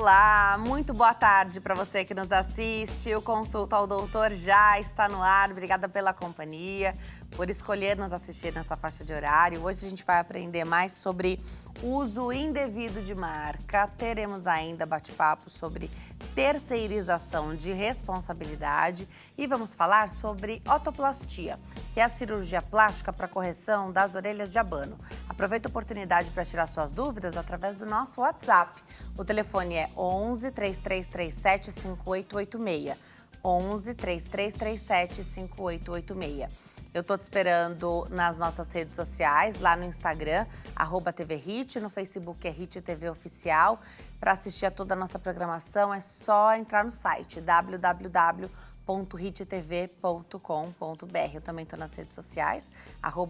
olá! Muito boa tarde para você que nos assiste. O Consulta ao Doutor já está no ar. Obrigada pela companhia, por escolher nos assistir nessa faixa de horário. Hoje a gente vai aprender mais sobre uso indevido de marca. Teremos ainda bate-papo sobre terceirização de responsabilidade e vamos falar sobre otoplastia, que é a cirurgia plástica para correção das orelhas de abano. Aproveita a oportunidade para tirar suas dúvidas através do nosso WhatsApp. O telefone é 11 3337 5886. 11 3337 5886. Eu tô te esperando nas nossas redes sociais, lá no Instagram, @TVHit, no Facebook é Hit TV Oficial. Para assistir a toda a nossa programação é só entrar no site www.hittv.com.br. Eu também tô nas redes sociais,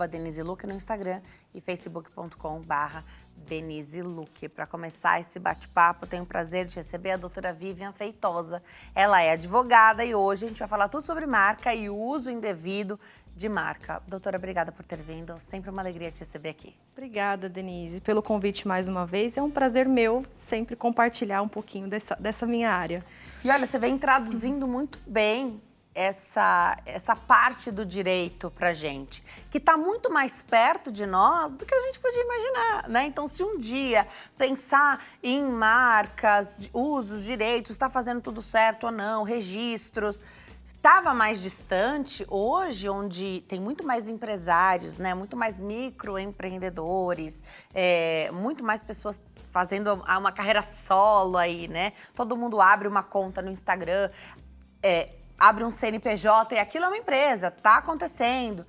@Denise Luque no Instagram e facebook.com/Denise Luque. Para começar esse bate-papo, tenho o prazer de receber a doutora Vivian Feitosa. Ela é advogada e hoje a gente vai falar tudo sobre marca e uso indevido de marca. Doutora, obrigada por ter vindo. Sempre uma alegria te receber aqui. Obrigada, Denise, pelo convite mais uma vez. É um prazer meu sempre compartilhar um pouquinho dessa minha área. E olha, você vem traduzindo muito bem essa parte do direito pra gente, que está muito mais perto de nós do que a gente podia imaginar, né? Então, se um dia pensar em marcas, usos, direitos, está fazendo tudo certo ou não, registros, estava mais distante. Hoje, onde tem muito mais empresários, né, muito mais microempreendedores, muito mais pessoas fazendo uma carreira solo aí, né? Todo mundo abre uma conta no Instagram, abre um CNPJ e aquilo é uma empresa, tá acontecendo.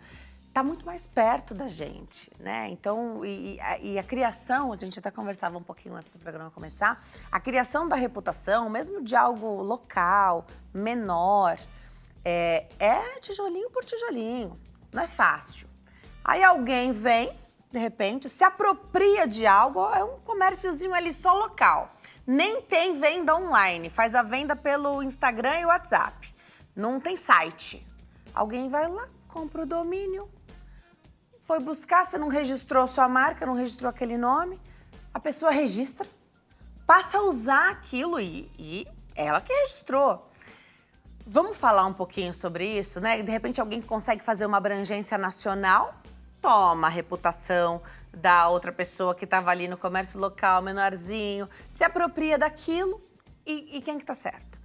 Tá muito mais perto da gente, né? Então, e a criação, a gente até conversava um pouquinho antes do programa começar, a criação da reputação, mesmo de algo local, menor, é tijolinho por tijolinho, não é fácil. Aí alguém vem, de repente, se apropria de algo, é um comérciozinho ali só local. Nem tem venda online, faz a venda pelo Instagram e WhatsApp. Não tem site. Alguém vai lá, compra o domínio, foi buscar, você não registrou sua marca, não registrou aquele nome, a pessoa registra, passa a usar aquilo e ela que registrou. Vamos falar um pouquinho sobre isso, né? De repente alguém consegue fazer uma abrangência nacional, toma a reputação da outra pessoa que estava ali no comércio local, menorzinho, se apropria daquilo e quem que tá certo?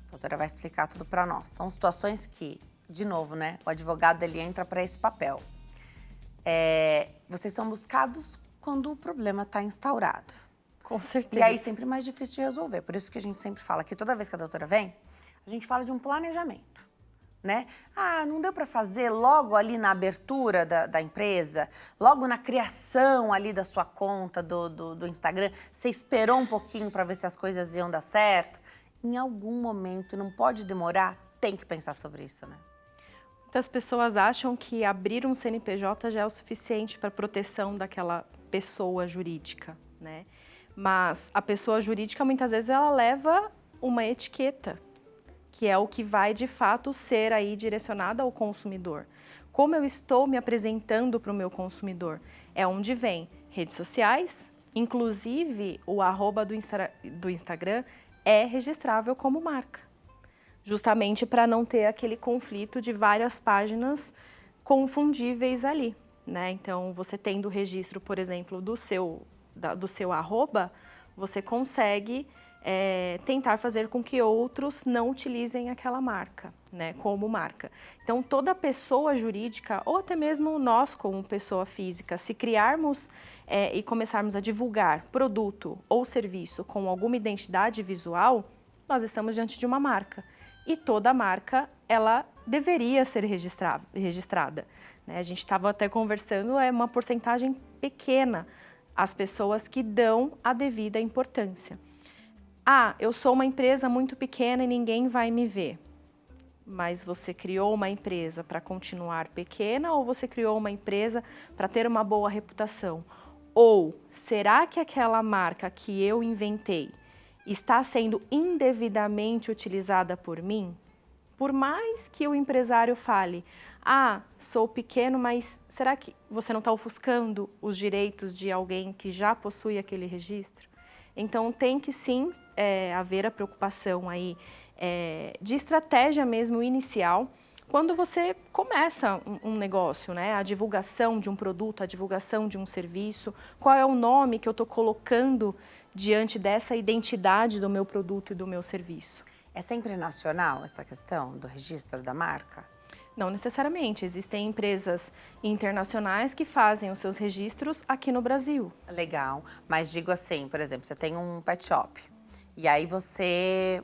A doutora vai explicar tudo para nós. São situações que, de novo, né? O advogado, ele entra para esse papel. Vocês são buscados quando o problema está instaurado. Com certeza. E aí sempre mais difícil de resolver. Por isso que a gente sempre fala que toda vez que a doutora vem, a gente fala de um planejamento, né? Ah, não deu para fazer logo ali na abertura da empresa, logo na criação ali da sua conta do Instagram, você esperou um pouquinho para ver se as coisas iam dar certo? Em algum momento, não pode demorar, tem que pensar sobre isso, né? Muitas pessoas acham que abrir um CNPJ já é o suficiente para proteção daquela pessoa jurídica, né? Mas a pessoa jurídica, muitas vezes, ela leva uma etiqueta, que é o que vai, de fato, ser aí direcionado ao consumidor. Como eu estou me apresentando para o meu consumidor? É onde vem redes sociais, inclusive o @ do Instagram é registrável como marca, justamente para não ter aquele conflito de várias páginas confundíveis ali, né? Então, você tendo o registro, por exemplo, do seu @, você consegue tentar fazer com que outros não utilizem aquela marca, né, como marca. Então, toda pessoa jurídica, ou até mesmo nós como pessoa física, se criarmos e começarmos a divulgar produto ou serviço com alguma identidade visual, nós estamos diante de uma marca. E toda marca, ela deveria ser registrada, né? A gente estava até conversando, é uma porcentagem pequena as pessoas que dão a devida importância. Ah, eu sou uma empresa muito pequena e ninguém vai me ver. Mas você criou uma empresa para continuar pequena ou você criou uma empresa para ter uma boa reputação? Ou será que aquela marca que eu inventei está sendo indevidamente utilizada por mim? Por mais que o empresário fale, ah, sou pequeno, mas será que você não está ofuscando os direitos de alguém que já possui aquele registro? Então, tem que sim haver a preocupação aí de estratégia mesmo inicial, quando você começa um negócio, né? A divulgação de um produto, a divulgação de um serviço, qual é o nome que eu estou colocando diante dessa identidade do meu produto e do meu serviço. É sempre nacional essa questão do registro da marca? Não necessariamente, existem empresas internacionais que fazem os seus registros aqui no Brasil. Legal, mas digo assim, por exemplo, você tem um pet shop e aí você,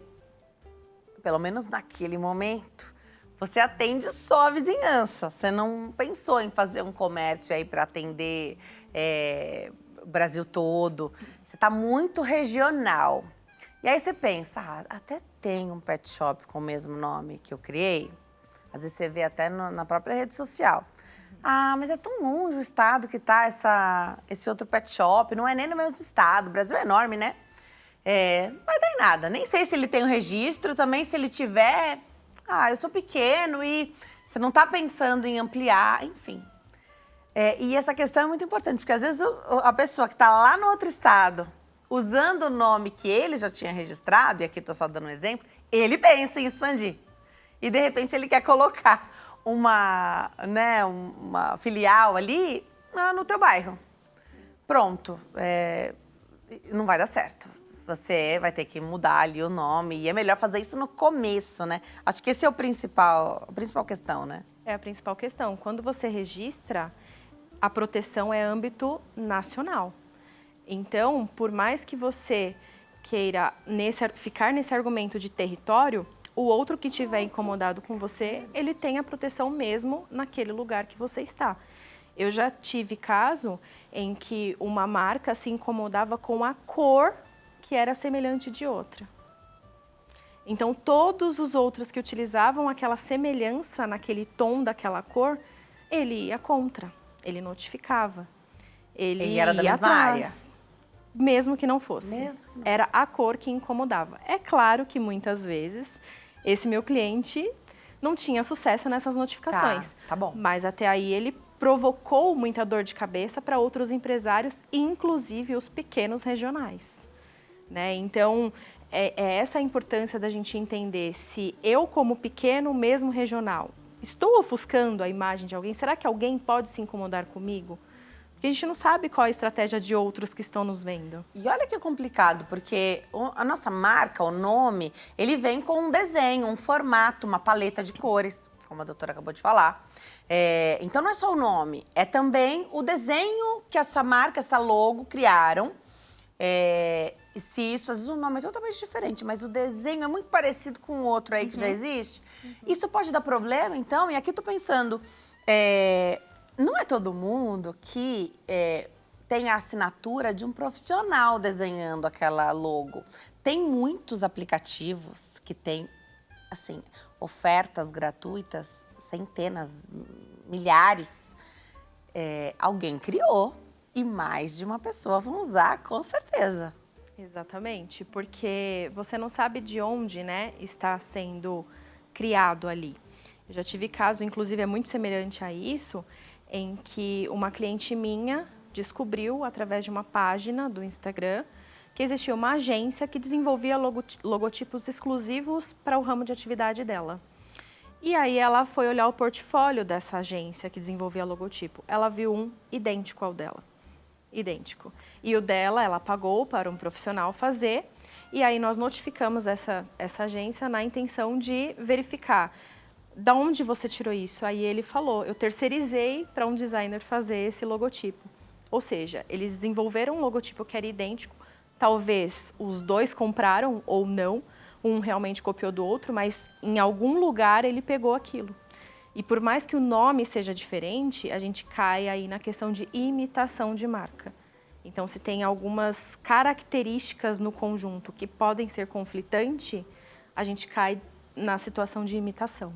pelo menos naquele momento, você atende só a vizinhança. Você não pensou em fazer um comércio aí para atender o Brasil todo. Você está muito regional. E aí você pensa, até tem um pet shop com o mesmo nome que eu criei. Às vezes você vê até na própria rede social. Mas é tão longe o estado que tá esse outro pet shop. Não é nem no mesmo estado. O Brasil é enorme, né? Não vai dar em nada. Nem sei se ele tem um registro. Também, se ele tiver... eu sou pequeno e você não tá pensando em ampliar. Enfim. E essa questão é muito importante. Porque, às vezes, a pessoa que tá lá no outro estado, usando o nome que ele já tinha registrado, e aqui tô só dando um exemplo, ele pensa em expandir. E, de repente, ele quer colocar uma filial ali no teu bairro. Pronto. Não vai dar certo. Você vai ter que mudar ali o nome. E é melhor fazer isso no começo, né? Acho que esse é a principal questão, né? É a principal questão. Quando você registra, a proteção é âmbito nacional. Então, por mais que você queira ficar nesse argumento de território, o outro que estiver incomodado com você, ele tem a proteção mesmo naquele lugar que você está. Eu já tive caso em que uma marca se incomodava com a cor que era semelhante de outra. Então, todos os outros que utilizavam aquela semelhança naquele tom daquela cor, ele ia contra, ele notificava. Ele era da ia mesma atrás, área? mesmo que não fosse. Mesmo que não. Era a cor que incomodava. É claro que muitas vezes esse meu cliente não tinha sucesso nessas notificações. Tá bom. Mas até aí ele provocou muita dor de cabeça para outros empresários, inclusive os pequenos regionais. Né? Então, é essa a importância da gente entender se eu, como pequeno, mesmo regional, estou ofuscando a imagem de alguém. Será que alguém pode se incomodar comigo? Porque a gente não sabe qual é a estratégia de outros que estão nos vendo. E olha que complicado, porque a nossa marca, o nome, ele vem com um desenho, um formato, uma paleta de cores, como a doutora acabou de falar. Então não é só o nome, é também o desenho que essa marca, essa logo criaram. E se isso, às vezes o nome é totalmente diferente, mas o desenho é muito parecido com o outro aí que já existe. Isso pode dar problema, então? E aqui eu tô pensando, não é todo mundo que tem a assinatura de um profissional desenhando aquela logo. Tem muitos aplicativos que têm, assim, ofertas gratuitas, centenas, milhares. Alguém criou e mais de uma pessoa vão usar, com certeza. Exatamente, porque você não sabe de onde, né, está sendo criado ali. Eu já tive caso, inclusive é muito semelhante a isso, em que uma cliente minha descobriu, através de uma página do Instagram, que existia uma agência que desenvolvia logotipos exclusivos para o ramo de atividade dela. E aí ela foi olhar o portfólio dessa agência que desenvolvia logotipo. Ela viu um idêntico ao dela. Idêntico. E o dela, ela pagou para um profissional fazer, e aí nós notificamos essa agência na intenção de verificar da onde você tirou isso. Aí ele falou, eu terceirizei para um designer fazer esse logotipo. Ou seja, eles desenvolveram um logotipo que era idêntico, talvez os dois compraram ou não, um realmente copiou do outro, mas em algum lugar ele pegou aquilo. E por mais que o nome seja diferente, a gente cai aí na questão de imitação de marca. Então, se tem algumas características no conjunto que podem ser conflitantes, a gente cai na situação de imitação.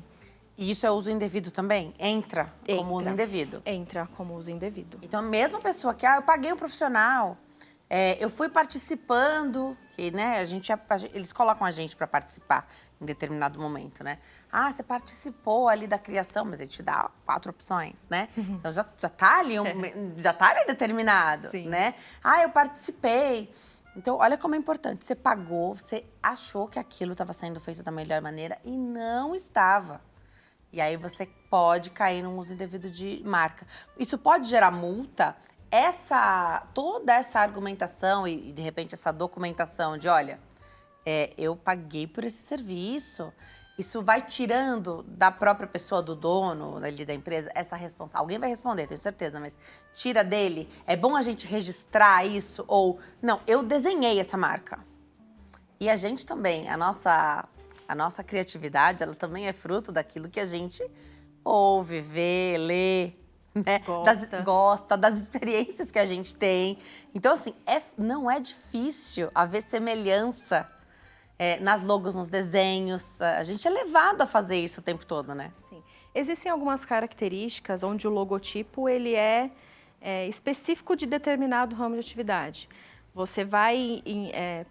E isso é uso indevido também? Entra como uso indevido? Entra como uso indevido. Então, mesmo a pessoa que, eu paguei um profissional, eu fui participando, que, né, eles colocam a gente para participar em determinado momento, né? Você participou ali da criação, mas ele te dá 4 opções, né? Então, já tá ali, já tá ali determinado, Sim. né? Eu participei. Então, olha como é importante. Você pagou, você achou que aquilo estava sendo feito da melhor maneira e não estava. E aí você pode cair num uso indevido de marca. Isso pode gerar multa. Toda essa argumentação e de repente, essa documentação de, olha, eu paguei por esse serviço. Isso vai tirando da própria pessoa, do dono ali da empresa, essa responsabilidade. Alguém vai responder, tenho certeza, mas tira dele. É bom a gente registrar isso? Ou, não, eu desenhei essa marca. E a gente também, a nossa criatividade, ela também é fruto daquilo que a gente ouve, vê, lê, né? Gosta das experiências que a gente tem. Então, assim, não é difícil haver semelhança nas logos, nos desenhos. A gente é levado a fazer isso o tempo todo, né? Sim. Existem algumas características onde o logotipo ele é específico de determinado ramo de atividade. Você vai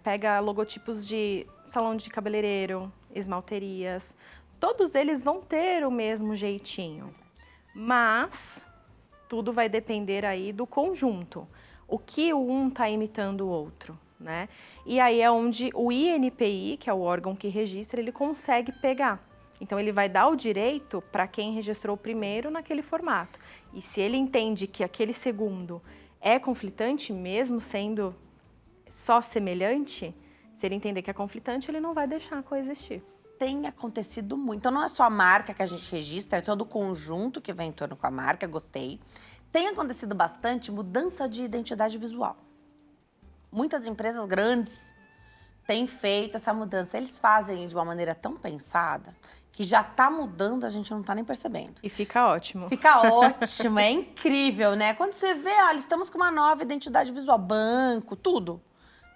pega logotipos de salão de cabeleireiro, esmalterias, todos eles vão ter o mesmo jeitinho, mas tudo vai depender aí do conjunto. O que um está imitando o outro, né? E aí é onde o INPI, que é o órgão que registra, ele consegue pegar. Então, ele vai dar o direito para quem registrou primeiro naquele formato. E se ele entende que aquele segundo é conflitante, mesmo sendo só semelhante, se ele entender que é conflitante, ele não vai deixar coexistir. Tem acontecido muito. Então, não é só a marca que a gente registra, é todo o conjunto que vem em torno com a marca, gostei. Tem acontecido bastante mudança de identidade visual. Muitas empresas grandes têm feito essa mudança. Eles fazem de uma maneira tão pensada que já está mudando, a gente não está nem percebendo. E fica ótimo. Fica ótimo, é incrível, né? Quando você vê, olha, estamos com uma nova identidade visual, banco, tudo.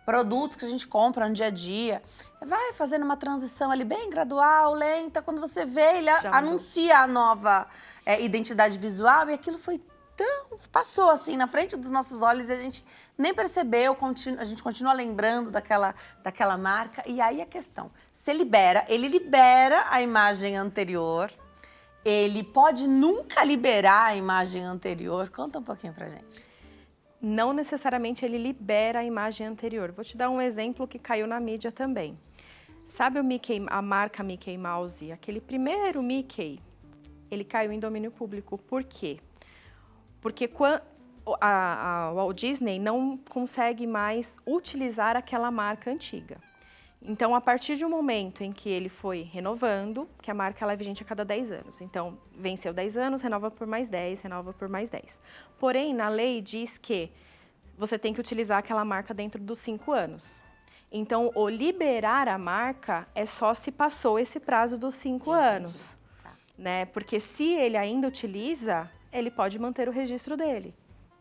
Produtos que a gente compra no dia a dia. Vai fazendo uma transição ali bem gradual, lenta. Quando você vê, ele anuncia a nova identidade visual e aquilo foi passou assim na frente dos nossos olhos e a gente nem percebeu, a gente continua lembrando daquela marca. E aí a questão, ele libera a imagem anterior, ele pode nunca liberar a imagem anterior. Conta um pouquinho pra gente. Não necessariamente ele libera a imagem anterior. Vou te dar um exemplo que caiu na mídia também. Sabe a marca Mickey Mouse, aquele primeiro Mickey, ele caiu em domínio público. Por quê? Porque a Walt Disney não consegue mais utilizar aquela marca antiga. Então, a partir de um momento em que ele foi renovando, que a marca ela é vigente a cada 10 anos. Então, venceu 10 anos, renova por mais 10, renova por mais 10. Porém, na lei diz que você tem que utilizar aquela marca dentro dos 5 anos. Então, o liberar a marca é só se passou esse prazo dos 5 anos. Né? Porque se ele ainda utiliza, ele pode manter o registro dele.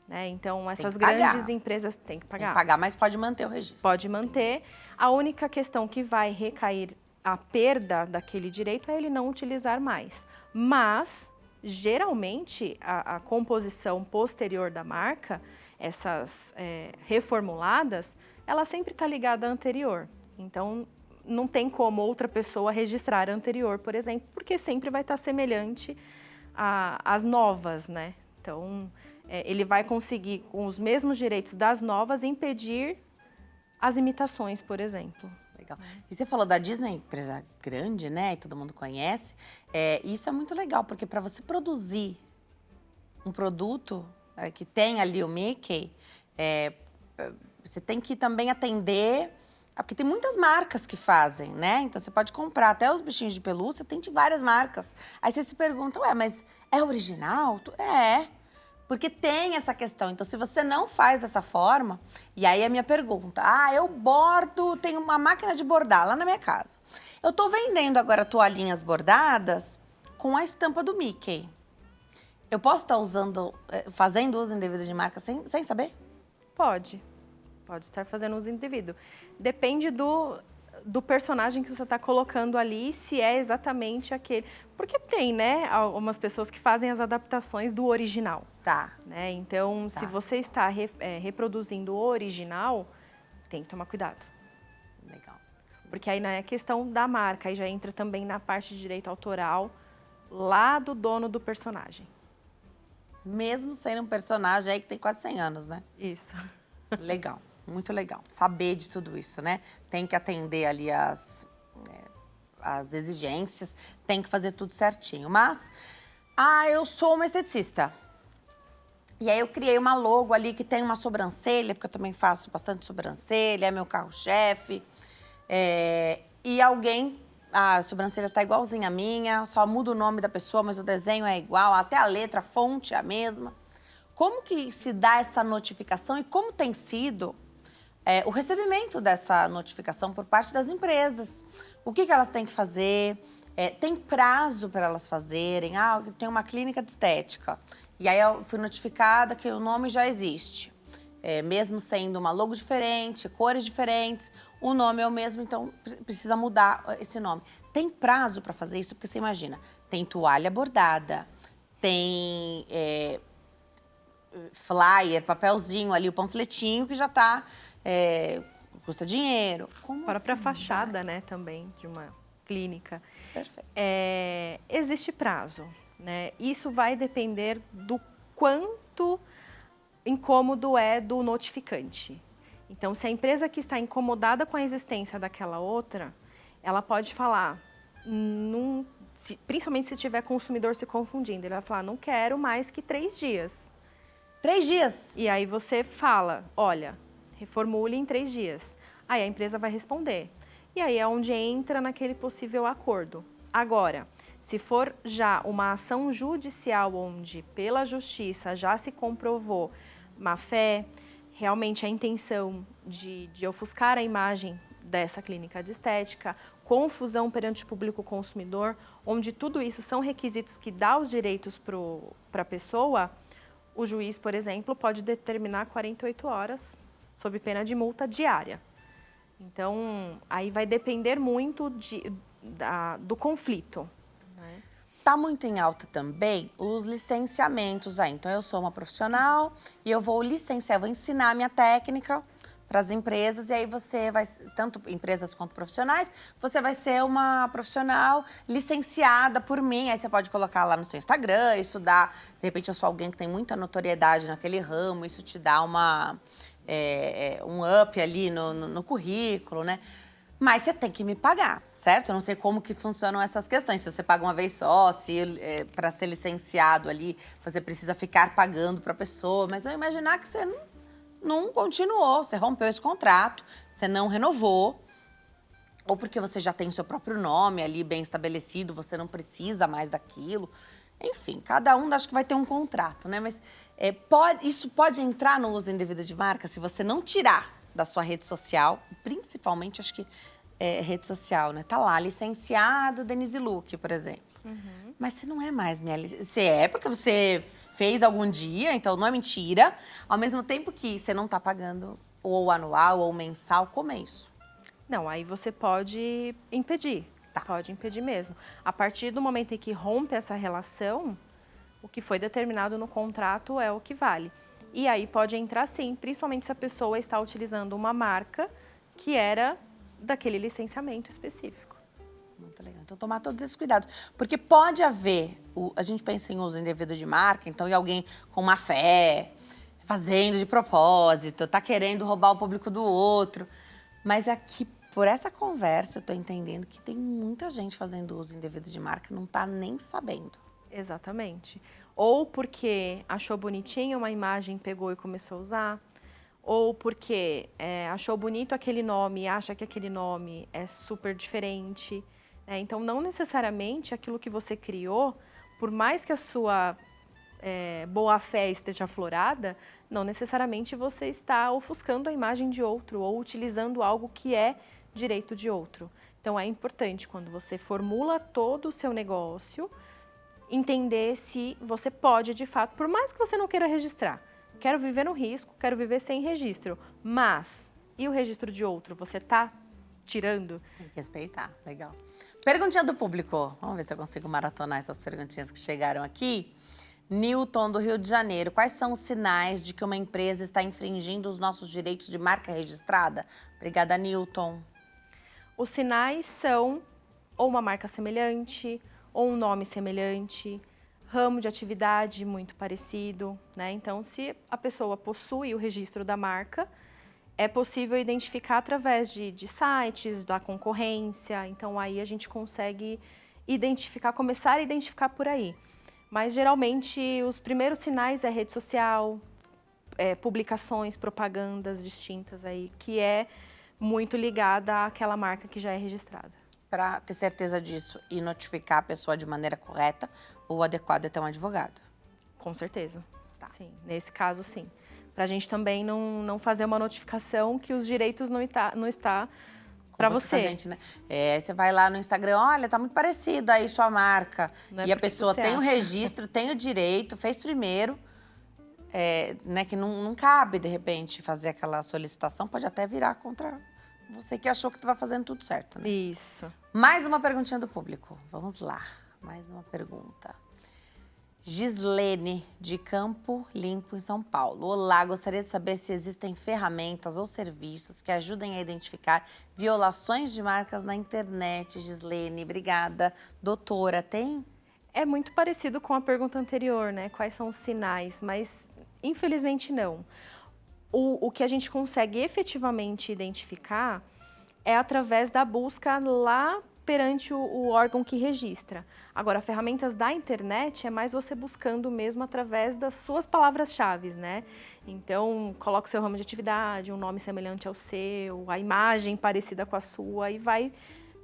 Né? Então, essas grandes empresas têm que pagar. Tem que pagar, mas pode manter o registro. Pode manter. A única questão que vai recair a perda daquele direito é ele não utilizar mais. Mas, geralmente, a composição posterior da marca, essas reformuladas, ela sempre está ligada à anterior. Então, não tem como outra pessoa registrar a anterior, por exemplo, porque sempre vai estar semelhante às novas, né? Então, ele vai conseguir, com os mesmos direitos das novas, impedir as imitações, por exemplo. Legal. E você falou da Disney, empresa grande, né? E todo mundo conhece. Isso é muito legal, porque para você produzir um produto que tem ali o Mickey, você tem que também atender... Porque tem muitas marcas que fazem, né? Então, você pode comprar até os bichinhos de pelúcia, tem de várias marcas. Aí você se pergunta, mas é original? Porque tem essa questão. Então, se você não faz dessa forma... E aí, a minha pergunta, eu bordo, tenho uma máquina de bordar lá na minha casa. Eu tô vendendo agora toalhinhas bordadas com a estampa do Mickey. Eu posso estar fazendo uso indevido de marca sem saber? Pode estar fazendo uso indevido. Depende do personagem que você está colocando ali, se é exatamente aquele. Porque tem, né, algumas pessoas que fazem as adaptações do original. Tá. Né? Então, se você está reproduzindo o original, tem que tomar cuidado. Legal. Porque aí não é questão da marca, aí já entra também na parte de direito autoral, lá do dono do personagem. Mesmo sendo um personagem aí que tem quase 100 anos, né? Isso. Legal. muito legal. Saber de tudo isso, né? Tem que atender ali as exigências, tem que fazer tudo certinho. Mas, eu sou uma esteticista. E aí eu criei uma logo ali que tem uma sobrancelha, porque eu também faço bastante sobrancelha, é meu carro-chefe. E a sobrancelha tá igualzinha a minha, só muda o nome da pessoa, mas o desenho é igual, até a letra, a fonte é a mesma. Como que se dá essa notificação e como tem sido o recebimento dessa notificação por parte das empresas? O que elas têm que fazer? Tem prazo para elas fazerem? Eu tenho uma clínica de estética. E aí eu fui notificada que o nome já existe. Mesmo sendo uma logo diferente, cores diferentes, o nome é o mesmo, então precisa mudar esse nome. Tem prazo para fazer isso? Porque você imagina, tem toalha bordada, tem flyer, papelzinho ali, o panfletinho que já tá, custa dinheiro. Como Para assim, fachada, né, também, de uma clínica. Perfeito. Existe prazo, né? Isso vai depender do quanto incômodo é do notificante. Então, se a empresa que está incomodada com a existência daquela outra, ela pode falar, principalmente se tiver consumidor se confundindo, ele vai falar, não quero mais que 3 dias. 3 dias? E aí você fala, olha, reformule em 3 dias. Aí a empresa vai responder. E aí é onde entra naquele possível acordo. Agora, se for já uma ação judicial onde pela justiça já se comprovou má-fé, realmente a intenção de ofuscar a imagem dessa clínica de estética, confusão perante o público consumidor, onde tudo isso são requisitos que dá os direitos para a pessoa, o juiz, por exemplo, pode determinar 48 horas sob pena de multa diária. Então, aí vai depender muito do conflito. Né? Tá muito em alta também os licenciamentos aí. Então, eu sou uma profissional e eu vou licenciar, vou ensinar a minha técnica para as empresas. E aí você vai, tanto empresas quanto profissionais, você vai ser uma profissional licenciada por mim. Aí você pode colocar lá no seu Instagram, isso dá, de repente eu sou alguém que tem muita notoriedade naquele ramo, isso te dá um up ali no currículo, né? Mas você tem que me pagar, certo? Eu não sei como que funcionam essas questões. Se você paga uma vez só, se para ser licenciado ali, você precisa ficar pagando para a pessoa. Mas eu imaginar que você não continuou, você rompeu esse contrato, você não renovou. Ou porque você já tem o seu próprio nome ali bem estabelecido, você não precisa mais daquilo. Enfim, cada um acho que vai ter um contrato, né? Mas isso pode entrar no uso indevido de marca se você não tirar da sua rede social, principalmente, acho que rede social, né? Tá lá, licenciado Denise Luque, por exemplo. Uhum. Mas você não é mais minha licenciada. Você é porque você fez algum dia, então não é mentira. Ao mesmo tempo que você não tá pagando ou anual ou mensal, como é isso? Não, aí você pode impedir. Tá. Pode impedir mesmo. A partir do momento em que rompe essa relação, o que foi determinado no contrato é o que vale. E aí pode entrar sim, principalmente se a pessoa está utilizando uma marca que era daquele licenciamento específico. Muito legal. Então, tomar todos esses cuidados. Porque pode haver, a gente pensa em uso indevido de marca, então, e alguém com má fé, fazendo de propósito, tá querendo roubar o público do outro. Mas aqui, por essa conversa, eu tô entendendo que tem muita gente fazendo uso indevido de marca e não tá nem sabendo. Exatamente. Ou porque achou bonitinho uma imagem, pegou e começou a usar. Ou porque achou bonito aquele nome e acha que aquele nome é super diferente. Então, não necessariamente aquilo que você criou, por mais que a sua boa-fé esteja aflorada, não necessariamente você está ofuscando a imagem de outro ou utilizando algo que é direito de outro. Então, é importante, quando você formula todo o seu negócio, entender se você pode, de fato, por mais que você não queira registrar, quero viver no risco, quero viver sem registro, mas e o registro de outro, você está tirando? Tem que respeitar, legal. Perguntinha do público, vamos ver se eu consigo maratonar essas perguntinhas que chegaram aqui. Newton, do Rio de Janeiro, quais são os sinais de que uma empresa está infringindo os nossos direitos de marca registrada? Obrigada, Newton. Os sinais são ou uma marca semelhante, ou um nome semelhante, ramo de atividade muito parecido, né? Então, se a pessoa possui o registro da marca, é possível identificar através de sites, da concorrência. Então, aí a gente consegue identificar, começar a identificar por aí. Mas, geralmente, os primeiros sinais é rede social, publicações, propagandas distintas aí, que é muito ligada àquela marca que já é registrada. Para ter certeza disso e notificar a pessoa de maneira correta, o adequado é ter um advogado. Com certeza. Tá. Sim, nesse caso, sim. Para a gente também não fazer uma notificação que os direitos não está para você. A gente, né? Você vai lá no Instagram, olha, tá muito parecido aí sua marca. E a pessoa tem o registro, tem o direito, fez primeiro. Né, que não cabe, de repente, fazer aquela solicitação, pode até virar contra você que achou que estava fazendo tudo certo, né? Isso. Mais uma perguntinha do público. Vamos lá, mais uma pergunta. Gislene, de Campo Limpo, em São Paulo. Olá, gostaria de saber se existem ferramentas ou serviços que ajudem a identificar violações de marcas na internet. Gislene, obrigada. Doutora, tem? É muito parecido com a pergunta anterior, né? Quais são os sinais, mas infelizmente não. O que a gente consegue efetivamente identificar é através da busca lá perante o órgão que registra. Agora, ferramentas da internet é mais você buscando mesmo através das suas palavras-chave, né? Então, coloca o seu ramo de atividade, um nome semelhante ao seu, a imagem parecida com a sua e vai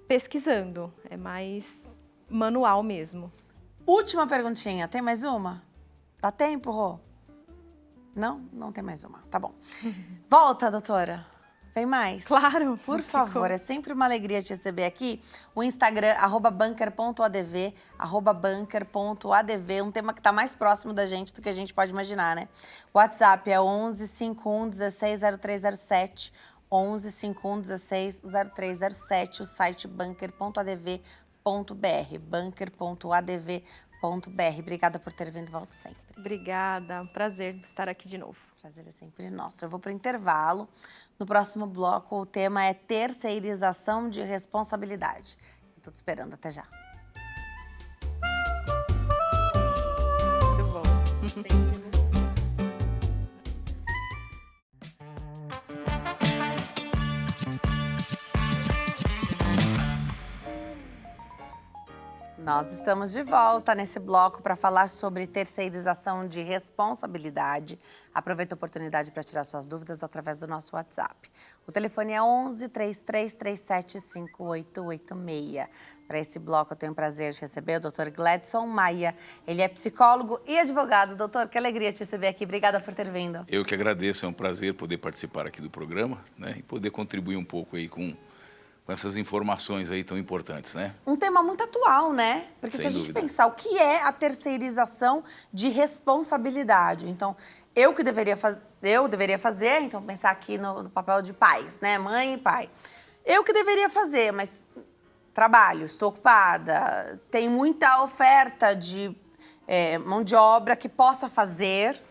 pesquisando. É mais manual mesmo. Última perguntinha, tem mais uma? Dá tempo, Rô? Não? Não tem mais uma, tá bom. Volta, doutora. Vem mais? Claro. Por favor, é sempre uma alegria te receber aqui. O Instagram, @bunker.adv, @bunker.adv, um tema que tá mais próximo da gente do que a gente pode imaginar, né? O WhatsApp é 11 51 16 0307, 11 51 16 0307, o site bunker.adv.br, bunker.adv.br. Obrigada por ter vindo, volto sempre. Obrigada, prazer estar aqui de novo. Prazer é sempre nosso. Eu vou para o intervalo. No próximo bloco, o tema é terceirização de responsabilidade. Estou te esperando, até já. Muito bom. Nós estamos de volta nesse bloco para falar sobre terceirização de responsabilidade. Aproveita a oportunidade para tirar suas dúvidas através do nosso WhatsApp. O telefone é 11 3337 5886. Para esse bloco eu tenho o prazer de receber o Dr. Gladson Maia. Ele é psicólogo e advogado. Doutor, que alegria te receber aqui. Obrigada por ter vindo. Eu que agradeço, é um prazer poder participar aqui do programa, né, e poder contribuir um pouco aí com essas informações aí tão importantes, né? Um tema muito atual, né? Porque se a gente pensar o que é a terceirização de responsabilidade. Então, eu deveria fazer, então pensar aqui no papel de pais, né? Mãe e pai. Eu que deveria fazer, mas trabalho, estou ocupada, tem muita oferta de mão de obra que possa fazer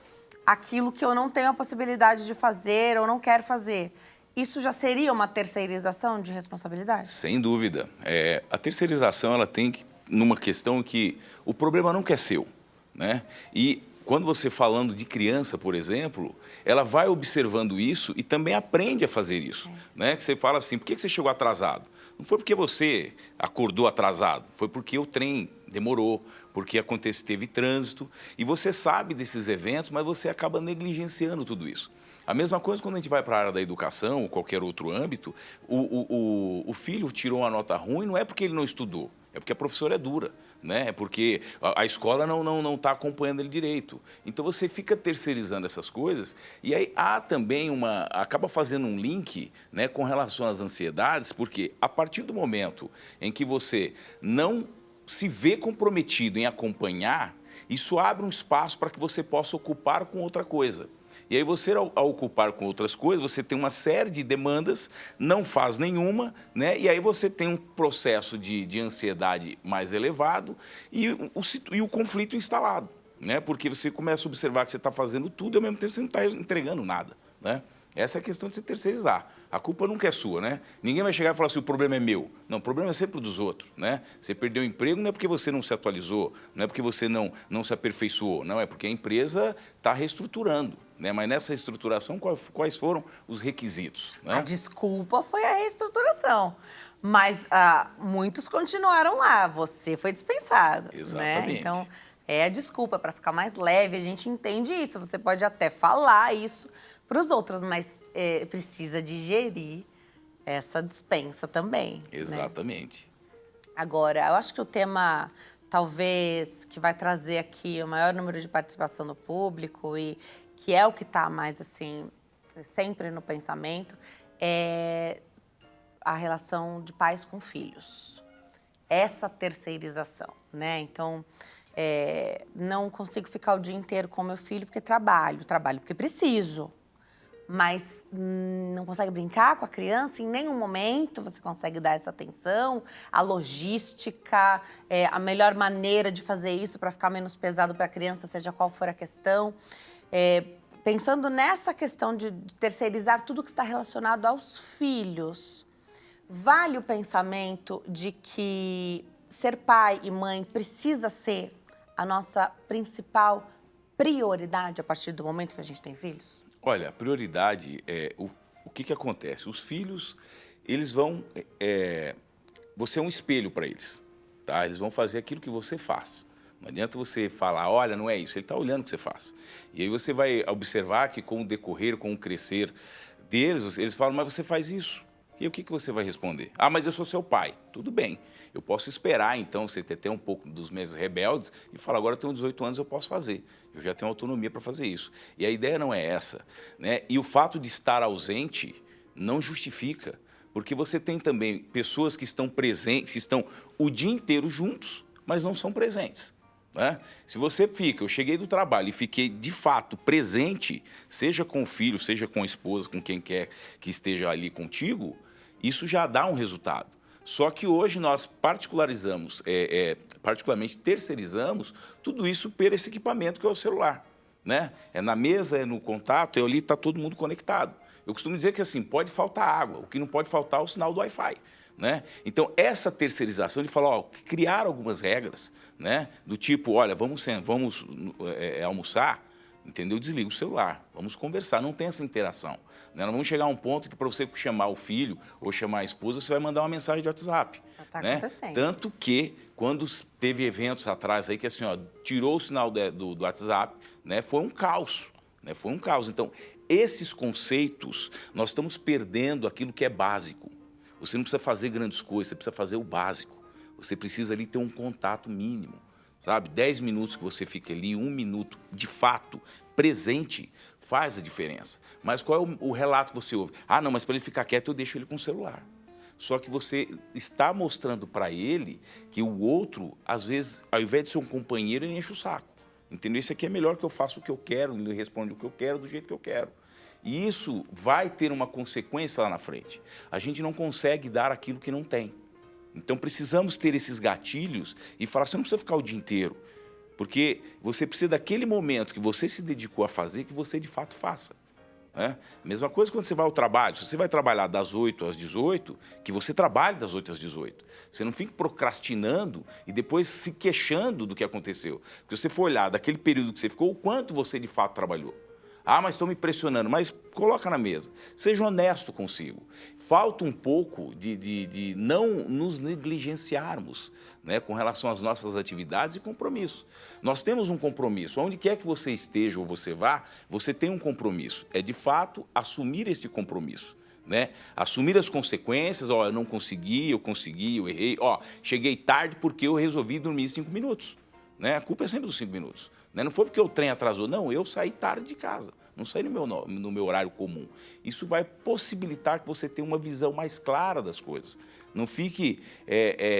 aquilo que eu não tenho a possibilidade de fazer ou não quero fazer. Isso já seria uma terceirização de responsabilidade? Sem dúvida. A terceirização, ela tem numa questão que o problema nunca é seu, né? E quando você falando de criança, por exemplo, ela vai observando isso e também aprende a fazer isso, né? Que você fala assim, por que você chegou atrasado? Não foi porque você acordou atrasado, foi porque o trem demorou, porque teve trânsito. E você sabe desses eventos, mas você acaba negligenciando tudo isso. A mesma coisa quando a gente vai para a área da educação ou qualquer outro âmbito, o filho tirou uma nota ruim, não é porque ele não estudou, é porque a professora é dura, né? É porque a escola não está acompanhando ele direito. Então você fica terceirizando essas coisas e aí há também acaba fazendo um link, né, com relação às ansiedades, porque a partir do momento em que você não se vê comprometido em acompanhar, isso abre um espaço para que você possa ocupar com outra coisa. E aí você, ao ocupar com outras coisas, você tem uma série de demandas, não faz nenhuma, né? E aí você tem um processo de ansiedade mais elevado e o conflito instalado, né? Porque você começa a observar que você está fazendo tudo e ao mesmo tempo você não está entregando nada, né? Essa é a questão de você terceirizar. A culpa nunca é sua, né? Ninguém vai chegar e falar assim, o problema é meu. Não, o problema é sempre dos outros, né? Você perdeu o emprego não é porque você não se atualizou, não é porque você não se aperfeiçoou, não, é porque a empresa está reestruturando, né? Mas nessa reestruturação, quais foram os requisitos, né? A desculpa foi a reestruturação. Mas muitos continuaram lá, você foi dispensado. Exatamente. Né? Então, é a desculpa para ficar mais leve, a gente entende isso. Você pode até falar isso para os outros, mas precisa digerir essa dispensa também. Exatamente. Né? Agora, eu acho que o tema, talvez, que vai trazer aqui o maior número de participação do público e que é o que está mais, assim, sempre no pensamento, é a relação de pais com filhos. Essa terceirização, né? Então, não consigo ficar o dia inteiro com meu filho porque trabalho porque preciso. Mas não consegue brincar com a criança, em nenhum momento você consegue dar essa atenção, a logística, a melhor maneira de fazer isso para ficar menos pesado para a criança, seja qual for a questão. Pensando nessa questão de terceirizar tudo que está relacionado aos filhos, vale o pensamento de que ser pai e mãe precisa ser a nossa principal prioridade a partir do momento que a gente tem filhos? Olha, a prioridade é o que acontece. Os filhos, eles vão... você é um espelho para eles, tá? Eles vão fazer aquilo que você faz. Não adianta você falar, olha, não é isso. Ele está olhando o que você faz. E aí você vai observar que com o decorrer, com o crescer deles, eles falam, mas você faz isso. E o que você vai responder? Ah, mas eu sou seu pai. Tudo bem. Eu posso esperar, então, você ter um pouco dos meses rebeldes e falar, agora eu tenho 18 anos, eu posso fazer. Eu já tenho autonomia para fazer isso. E a ideia não é essa, né? E o fato de estar ausente não justifica, porque você tem também pessoas que estão presentes, que estão o dia inteiro juntos, mas não são presentes. Né? Se você eu cheguei do trabalho e fiquei de fato presente, seja com o filho, seja com a esposa, com quem quer que esteja ali contigo, isso já dá um resultado. Só que hoje nós particularizamos, particularmente terceirizamos tudo isso por esse equipamento que é o celular. Né? É na mesa, é no contato, ali está todo mundo conectado. Eu costumo dizer que assim, pode faltar água, o que não pode faltar é o sinal do Wi-Fi. Né? Então, essa terceirização de falar, criar algumas regras, né? Do tipo, olha, vamos almoçar, entendeu? Desliga o celular, vamos conversar, não tem essa interação. Né? Nós vamos chegar a um ponto que para você chamar o filho ou chamar a esposa, você vai mandar uma mensagem de WhatsApp. Já está né? acontecendo. Tanto que, quando teve eventos atrás aí que assim, tirou o sinal do WhatsApp, né? Foi um caos. Né? Foi um caos. Então, esses conceitos, nós estamos perdendo aquilo que é básico. Você não precisa fazer grandes coisas, você precisa fazer o básico. Você precisa ali ter um contato mínimo, sabe? 10 minutos que você fica ali, 1 minuto, de fato, presente, faz a diferença. Mas qual é o relato que você ouve? Ah, não, mas para ele ficar quieto, eu deixo ele com o celular. Só que você está mostrando para ele que o outro, às vezes, ao invés de ser um companheiro, ele enche o saco. Entendeu? Isso aqui é melhor que eu faça o que eu quero, ele responde o que eu quero, do jeito que eu quero. E isso vai ter uma consequência lá na frente. A gente não consegue dar aquilo que não tem. Então, precisamos ter esses gatilhos e falar, você não precisa ficar o dia inteiro. Porque você precisa daquele momento que você se dedicou a fazer, que você de fato faça. Né? Mesma coisa quando você vai ao trabalho. Se você vai trabalhar das 8 às 18, que você trabalhe das 8 às 18. Você não fique procrastinando e depois se queixando do que aconteceu. Porque se você for olhar daquele período que você ficou, o quanto você de fato trabalhou. Ah, mas estão me pressionando. Mas coloca na mesa. Seja honesto consigo. Falta um pouco de não nos negligenciarmos, né, com relação às nossas atividades e compromissos. Nós temos um compromisso. Onde quer que você esteja ou você vá, você tem um compromisso. É, de fato, assumir este compromisso. Né? Assumir as consequências. Ó, eu não consegui, eu errei. Ó, cheguei tarde porque eu resolvi dormir 5 minutos. Né? A culpa é sempre dos 5 minutos. Não foi porque o trem atrasou, não, eu saí tarde de casa, não saí no meu horário comum. Isso vai possibilitar que você tenha uma visão mais clara das coisas. Não fique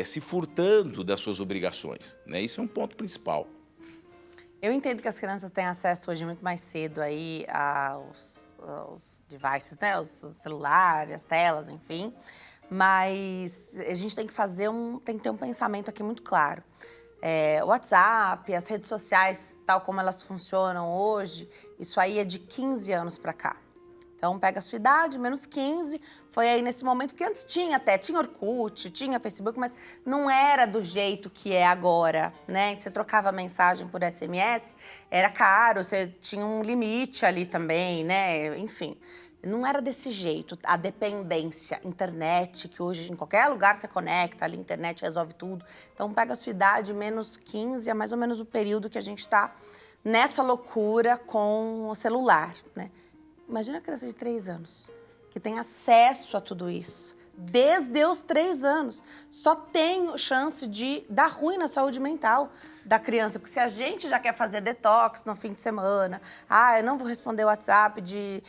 se furtando das suas obrigações. Né? Isso é um ponto principal. Eu entendo que as crianças têm acesso hoje muito mais cedo aí aos devices, né? Os celulares, as telas, enfim. Mas a gente tem que ter um pensamento aqui muito claro. O WhatsApp, as redes sociais, tal como elas funcionam hoje, isso aí é de 15 anos para cá. Então, pega a sua idade, menos 15, foi aí nesse momento que antes tinha Orkut, tinha Facebook, mas não era do jeito que é agora, né? Você trocava mensagem por SMS, era caro, você tinha um limite ali também, né? Enfim, não era desse jeito. A dependência, internet, que hoje em qualquer lugar você conecta, ali a internet resolve tudo. Então, pega a sua idade, menos 15, é mais ou menos o período que a gente está nessa loucura com o celular, né? Imagina a criança de 3 anos, que tem acesso a tudo isso, desde os 3 anos. Só tem chance de dar ruim na saúde mental da criança, porque se a gente já quer fazer detox no fim de semana, eu não vou responder o WhatsApp de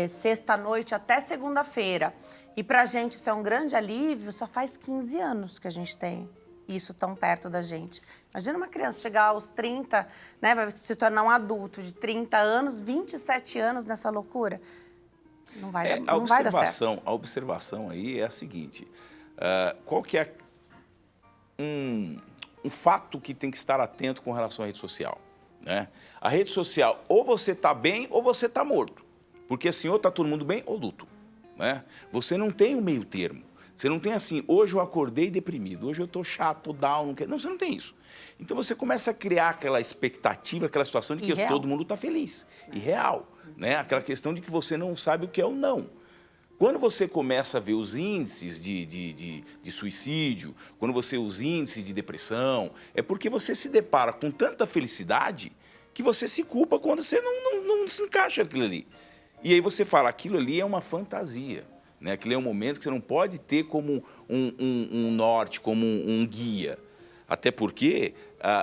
sexta-noite até segunda-feira, e pra gente isso é um grande alívio, só faz 15 anos que a gente tem isso tão perto da gente. Imagina uma criança chegar aos 30, né, vai se tornar um adulto de 30 anos, 27 anos nessa loucura. Não vai dar certo. A observação aí é a seguinte, qual que é um fato que tem que estar atento com relação à rede social, né? A rede social, ou você está bem ou você está morto. Porque assim, ou está todo mundo bem ou luto, né? Você não tem um meio termo. Você não tem assim, hoje eu acordei deprimido, hoje eu tô chato, tô down, não quero. Não, você não tem isso. Então você começa a criar aquela expectativa, aquela situação de que todo mundo tá feliz. Irreal, né? Aquela questão de que você não sabe o que é o não. Quando você começa a ver os índices de suicídio, quando você vê os índices de depressão, é porque você se depara com tanta felicidade que você se culpa quando você não se encaixa naquilo ali. E aí você fala, aquilo ali é uma fantasia. Né? Aquilo é um momento que você não pode ter como um norte, como um guia. Até porque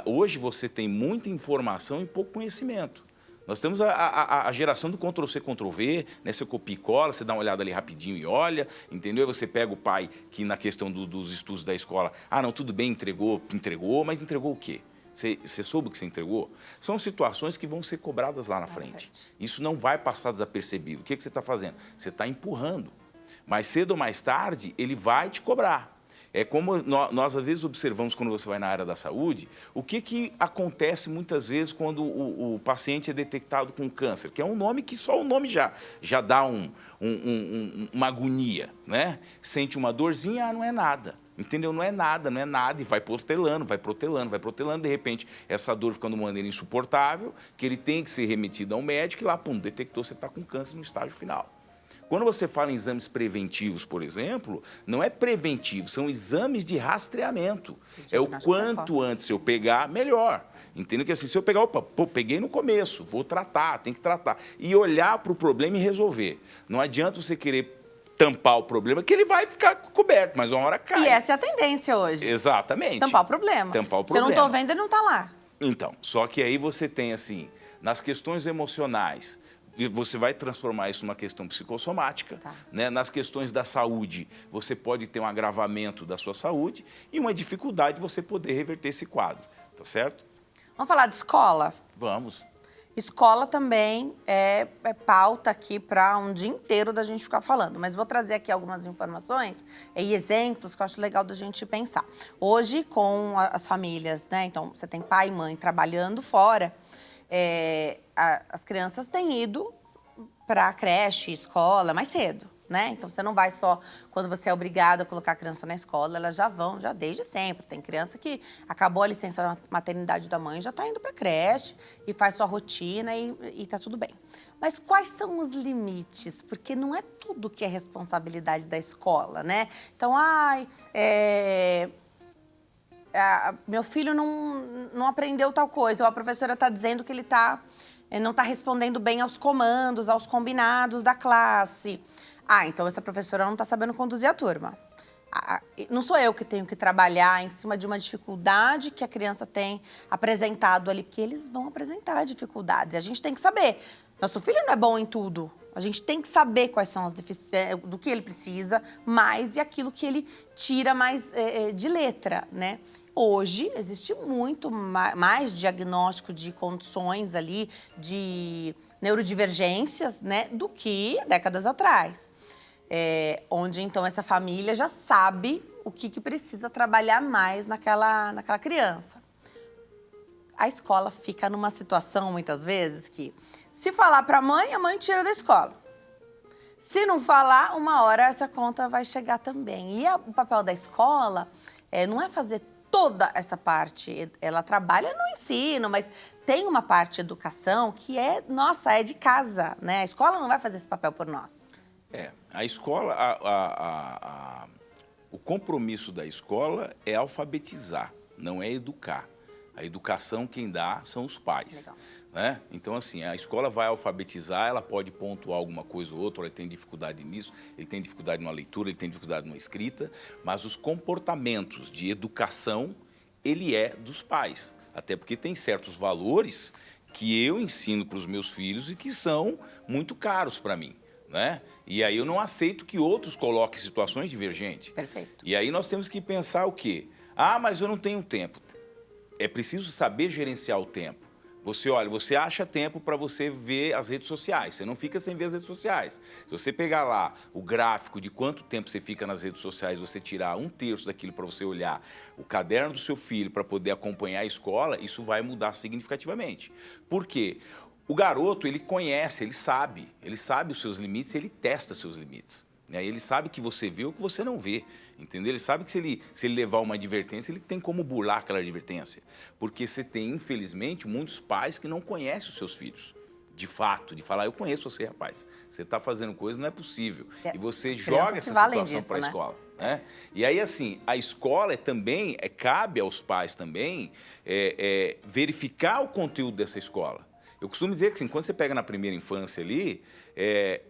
hoje você tem muita informação e pouco conhecimento. Nós temos a geração do Ctrl-C, Ctrl-V, né? Você copia e cola, você dá uma olhada ali rapidinho e olha, entendeu? Aí você pega o pai que na questão dos estudos da escola, não, tudo bem, entregou, mas entregou o quê? Você soube o que você entregou? São situações que vão ser cobradas lá na frente. Isso não vai passar desapercebido. O que você está fazendo? Você está empurrando. Mais cedo ou mais tarde, ele vai te cobrar. É como nós às vezes observamos quando você vai na área da saúde, o que acontece muitas vezes quando o paciente é detectado com câncer, que é um nome que só o nome já dá uma agonia, né? Sente uma dorzinha, não é nada. Entendeu? Não é nada, e vai protelando, de repente essa dor fica de uma maneira insuportável, que ele tem que ser remetido a um médico e lá, pum, detectou, você está com câncer no estágio final. Quando você fala em exames preventivos, por exemplo, não é preventivo, são exames de rastreamento. É o quanto antes eu pegar, melhor. Entendeu? Que assim, se eu pegar, peguei no começo, vou tratar, tem que tratar. E olhar para o problema e resolver. Não adianta você querer tampar o problema, que ele vai ficar coberto, mas uma hora cai. E essa é a tendência hoje. Exatamente. Tampar o problema. Tampar o problema. Se eu não estou vendo, ele não está lá. Então, só que aí você tem assim, nas questões emocionais, você vai transformar isso numa questão psicossomática, né? Nas questões da saúde, você pode ter um agravamento da sua saúde e uma dificuldade de você poder reverter esse quadro, tá certo? Vamos falar de escola? Vamos. Escola também é pauta aqui para um dia inteiro da gente ficar falando, mas vou trazer aqui algumas informações e exemplos que eu acho legal da gente pensar. Hoje, com as famílias, né? Então, você tem pai e mãe trabalhando fora, as crianças têm ido para a creche, escola, mais cedo, né? Então, você não vai só quando você é obrigado a colocar a criança na escola, elas já vão, já desde sempre. Tem criança que acabou a licença maternidade da mãe, já está indo para a creche e faz sua rotina e tá tudo bem. Mas quais são os limites? Porque não é tudo que é responsabilidade da escola, né? Então, meu filho não aprendeu tal coisa, ou a professora está dizendo que ele não está respondendo bem aos comandos, aos combinados da classe. Então essa professora não está sabendo conduzir a turma. Não sou eu que tenho que trabalhar em cima de uma dificuldade que a criança tem apresentado ali, porque eles vão apresentar dificuldades. E a gente tem que saber. Nosso filho não é bom em tudo. A gente tem que saber quais são as deficiências, do que ele precisa mais e aquilo que ele tira mais de letra, né? Hoje, existe muito mais diagnóstico de condições ali, de neurodivergências, né, do que décadas atrás. Onde, então, essa família já sabe o que precisa trabalhar mais naquela criança. A escola fica numa situação, muitas vezes, que se falar para a mãe tira da escola. Se não falar, uma hora essa conta vai chegar também. E o papel da escola não é fazer toda essa parte. Ela trabalha no ensino, mas tem uma parte de educação que é de casa, né? A escola não vai fazer esse papel por nós. A escola, o compromisso da escola é alfabetizar, não é educar. A educação quem dá são os pais. Né? Então, assim, a escola vai alfabetizar, ela pode pontuar alguma coisa ou outra, ele tem dificuldade nisso, ele tem dificuldade numa leitura, ele tem dificuldade numa escrita, mas os comportamentos de educação, ele é dos pais. Até porque tem certos valores que eu ensino para os meus filhos e que são muito caros para mim. Né? E aí eu não aceito que outros coloquem situações divergentes. Perfeito. E aí nós temos que pensar o quê? Ah, mas eu não tenho tempo. É preciso saber gerenciar o tempo. Você acha tempo para você ver as redes sociais, você não fica sem ver as redes sociais. Se você pegar lá o gráfico de quanto tempo você fica nas redes sociais, você tirar 1/3 daquilo para você olhar o caderno do seu filho para poder acompanhar a escola, isso vai mudar significativamente. Por quê? O garoto, ele conhece, ele sabe os seus limites, ele testa seus limites. Né? Ele sabe que você vê ou que você não vê, entendeu? Ele sabe que se ele levar uma advertência, ele tem como burlar aquela advertência. Porque você tem, infelizmente, muitos pais que não conhecem os seus filhos. De fato, de falar, eu conheço você, rapaz. Você está fazendo coisa, não é possível. E você joga essa situação para a escola. Né? E aí, assim, a escola também, cabe aos pais também verificar o conteúdo dessa escola. Eu costumo dizer que, assim, quando você pega na primeira infância ali,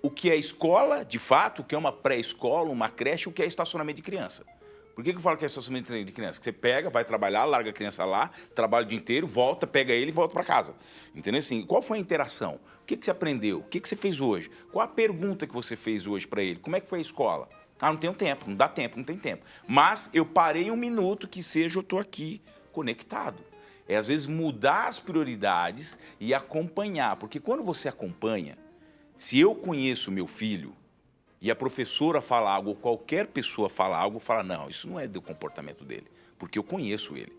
o que é escola, de fato, o que é uma pré-escola, uma creche, o que é estacionamento de criança. Por que eu falo que é estacionamento de criança? Que você pega, vai trabalhar, larga a criança lá, trabalha o dia inteiro, volta, pega ele e volta para casa. Entendeu? Assim, qual foi a interação? O que você aprendeu? O que você fez hoje? Qual a pergunta que você fez hoje para ele? Como é que foi a escola? Ah, não tenho tempo, não dá tempo, não tem tempo. Mas eu parei 1 minuto, que seja, eu estou aqui conectado. Às vezes, mudar as prioridades e acompanhar. Porque quando você acompanha, se eu conheço meu filho e a professora fala algo, ou qualquer pessoa fala algo, fala, não, isso não é do comportamento dele, porque eu conheço ele.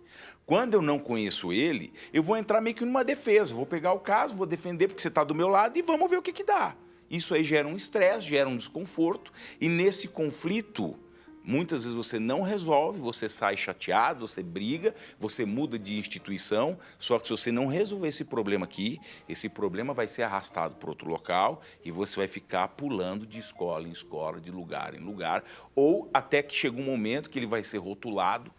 Quando eu não conheço ele, eu vou entrar meio que numa defesa, vou pegar o caso, vou defender porque você está do meu lado e vamos ver o que dá. Isso aí gera um estresse, gera um desconforto, e nesse conflito, muitas vezes você não resolve, você sai chateado, você briga, você muda de instituição, só que se você não resolver esse problema aqui, esse problema vai ser arrastado para outro local e você vai ficar pulando de escola em escola, de lugar em lugar, ou até que chega um momento que ele vai ser rotulado,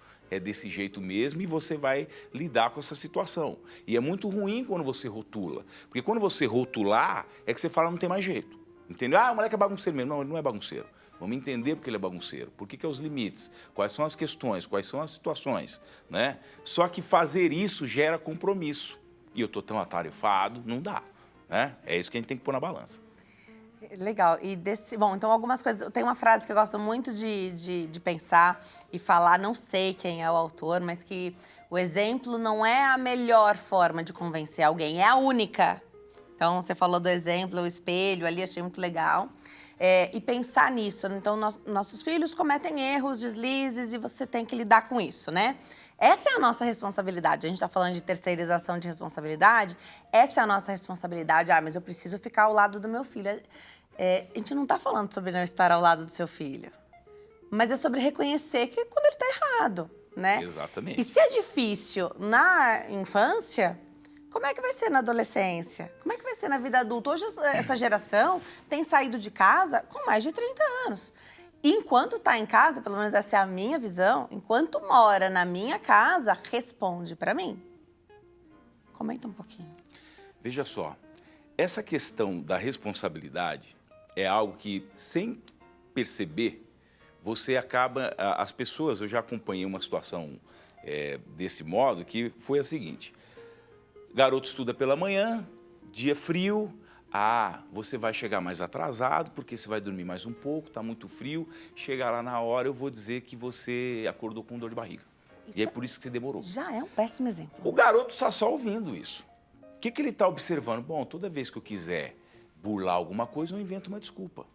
desse jeito mesmo, e você vai lidar com essa situação. E é muito ruim quando você rotula, porque quando você rotular, é que você fala, não tem mais jeito. Entendeu? Ah, o moleque é bagunceiro mesmo. Não, ele não é bagunceiro. Vamos entender porque ele é bagunceiro. Por que é os limites? Quais são as questões? Quais são as situações? Né? Só que fazer isso gera compromisso. E eu estou tão atarefado, não dá. Né? É isso que a gente tem que pôr na balança. Legal. Bom, então algumas coisas... Tem uma frase que eu gosto muito de pensar e falar, não sei quem é o autor, mas que o exemplo não é a melhor forma de convencer alguém, é a única. Então, você falou do exemplo, o espelho ali, achei muito legal. E pensar nisso. Então, nossos filhos cometem erros, deslizes, e você tem que lidar com isso, né? Essa é a nossa responsabilidade. A gente está falando de terceirização de responsabilidade. Essa é a nossa responsabilidade. Ah, mas eu preciso ficar ao lado do meu filho. A gente não está falando sobre não estar ao lado do seu filho. Mas é sobre reconhecer que quando ele está errado, né? Exatamente. E se é difícil na infância... Como é que vai ser na adolescência? Como é que vai ser na vida adulta? Hoje, essa geração tem saído de casa com mais de 30 anos. E enquanto está em casa, pelo menos essa é a minha visão, enquanto mora na minha casa, responde para mim. Comenta um pouquinho. Veja só, essa questão da responsabilidade é algo que, sem perceber, você acaba... As pessoas, eu já acompanhei uma situação desse modo, que foi a seguinte... Garoto estuda pela manhã, dia frio, você vai chegar mais atrasado porque você vai dormir mais um pouco, está muito frio, chegar lá na hora eu vou dizer que você acordou com dor de barriga. E é por isso que você demorou. Já é um péssimo exemplo. O garoto está só ouvindo isso. O que ele está observando? Bom, toda vez que eu quiser burlar alguma coisa, eu invento uma desculpa.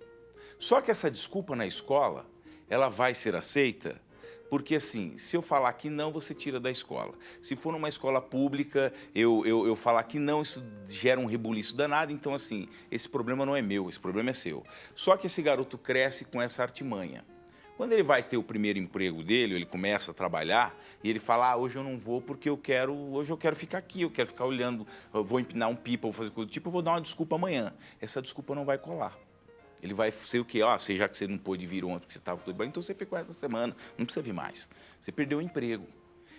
Só que essa desculpa na escola, ela vai ser aceita Porque, assim, se eu falar que não, você tira da escola. Se for numa escola pública, eu falar que não, isso gera um rebuliço danado. Então, assim, esse problema não é meu, esse problema é seu. Só que esse garoto cresce com essa artimanha. Quando ele vai ter o primeiro emprego dele, ele começa a trabalhar, e ele fala, hoje eu não vou porque hoje eu quero ficar aqui, eu quero ficar olhando, eu vou empinar um pipa, vou fazer coisa do tipo, eu vou dar uma desculpa amanhã. Essa desculpa não vai colar. Ele vai ser o quê? Já que você não pôde vir ontem porque você estava tudo bem, então você ficou essa semana, não precisa vir mais. Você perdeu o emprego.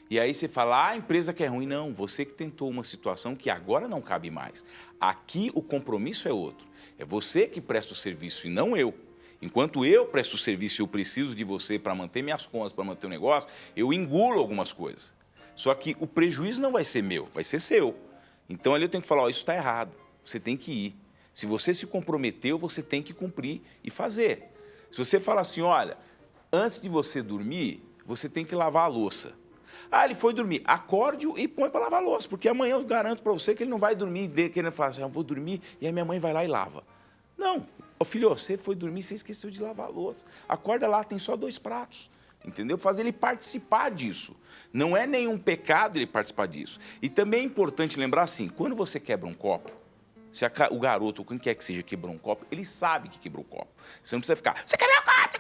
E aí você fala, a empresa que é ruim. Não, você que tentou uma situação que agora não cabe mais. Aqui o compromisso é outro. É você que presta o serviço e não eu. Enquanto eu presto o serviço e eu preciso de você para manter minhas contas, para manter o negócio, eu engulo algumas coisas. Só que o prejuízo não vai ser meu, vai ser seu. Então ali eu tenho que falar, isso está errado, você tem que ir. Se você se comprometeu, você tem que cumprir e fazer. Se você fala assim, olha, antes de você dormir, você tem que lavar a louça. Ele foi dormir, acorde-o e põe para lavar a louça, porque amanhã eu garanto para você que ele não vai dormir querendo falar assim, eu vou dormir, e aí minha mãe vai lá e lava. Não. Filho, você foi dormir, você esqueceu de lavar a louça. Acorda lá, tem só 2 pratos. Entendeu? Fazer ele participar disso. Não é nenhum pecado ele participar disso. E também é importante lembrar assim, quando você quebra um copo, se o garoto ou quem quer que seja quebrou um copo, ele sabe que quebrou o copo. Você não precisa ficar, você quebrou o copo!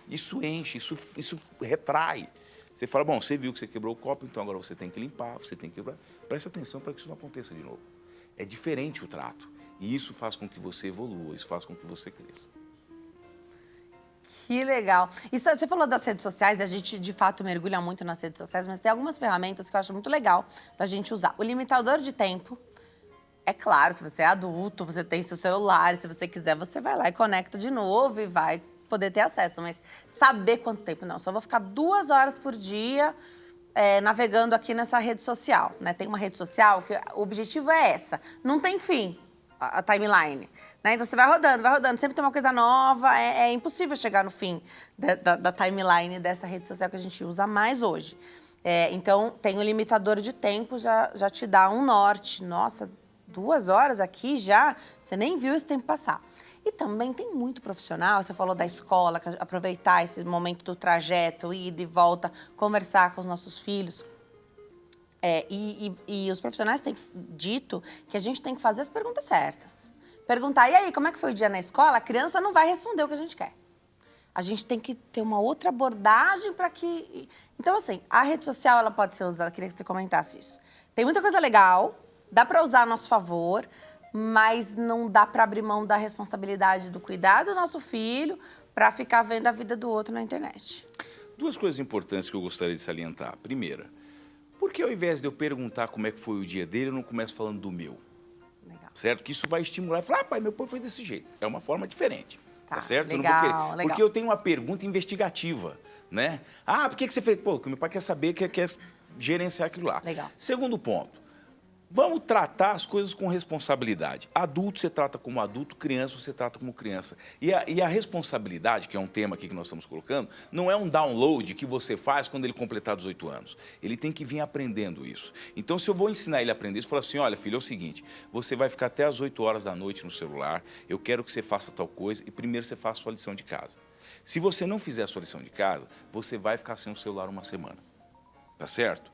Isso enche, isso retrai. Você fala, bom, você viu que você quebrou o copo, então agora você tem que limpar, você tem que quebrar. Presta atenção para que isso não aconteça de novo. É diferente o trato. E isso faz com que você evolua, isso faz com que você cresça. Que legal. E você falou das redes sociais, a gente de fato mergulha muito nas redes sociais, mas tem algumas ferramentas que eu acho muito legal da gente usar. O limitador de tempo, é claro que você é adulto, você tem seu celular, se você quiser você vai lá e conecta de novo e vai poder ter acesso, mas saber quanto tempo, não, só vou ficar 2 horas por dia navegando aqui nessa rede social, né? Tem uma rede social que o objetivo é essa, não tem fim. A timeline, né? Então você vai rodando, sempre tem uma coisa nova, é impossível chegar no fim da timeline dessa rede social que a gente usa mais hoje. Então, tem o limitador de tempo, já te dá um norte. Nossa, 2 horas aqui já, você nem viu esse tempo passar. E também tem muito profissional, você falou da escola, aproveitar esse momento do trajeto, ida e volta, conversar com os nossos filhos. E os profissionais têm dito que a gente tem que fazer as perguntas certas. Perguntar, e aí, como é que foi o dia na escola? A criança não vai responder o que a gente quer. A gente tem que ter uma outra abordagem para que... Então, assim, a rede social, ela pode ser usada, queria que você comentasse isso. Tem muita coisa legal, dá para usar a nosso favor, mas não dá para abrir mão da responsabilidade do cuidado do nosso filho para ficar vendo a vida do outro na internet. 2 coisas importantes que eu gostaria de salientar. Primeira, porque ao invés de eu perguntar como é que foi o dia dele, eu não começo falando do meu. Legal. Certo? Que isso vai estimular e falar, pai, meu pai foi desse jeito. É uma forma diferente. Tá certo? Legal, eu não vou querer. legal. Porque eu tenho uma pergunta investigativa, né? Por que você fez? Pô, que meu pai quer saber, quer gerenciar aquilo lá. Legal. Segundo ponto, vamos tratar as coisas com responsabilidade. Adulto você trata como adulto, criança você trata como criança. E a responsabilidade, que é um tema aqui que nós estamos colocando, não é um download que você faz quando ele completar 18 anos. Ele tem que vir aprendendo isso. Então, se eu vou ensinar ele a aprender isso, eu falo assim, olha, filho, é o seguinte, você vai ficar até às 8 horas da noite no celular, eu quero que você faça tal coisa e primeiro você faça a sua lição de casa. Se você não fizer a sua lição de casa, você vai ficar sem o celular uma semana. Tá certo?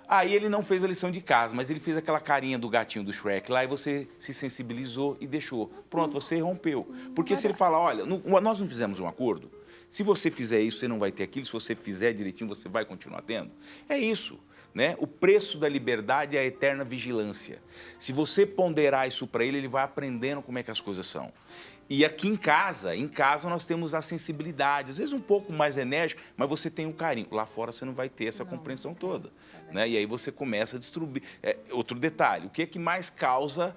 Aí ele não fez a lição de casa, mas ele fez aquela carinha do gatinho do Shrek lá e você se sensibilizou e deixou. Pronto, você rompeu. Porque se ele falar, olha, nós não fizemos um acordo, se você fizer isso, você não vai ter aquilo, se você fizer direitinho, você vai continuar tendo. É isso, né? O preço da liberdade é a eterna vigilância. Se você ponderar isso para ele, ele vai aprendendo como é que as coisas são. E aqui em casa nós temos a sensibilidade, às vezes um pouco mais enérgica, mas você tem um carinho. Lá fora você não vai ter essa compreensão toda. Né? E aí você começa a distribuir. Outro detalhe, o que é que mais causa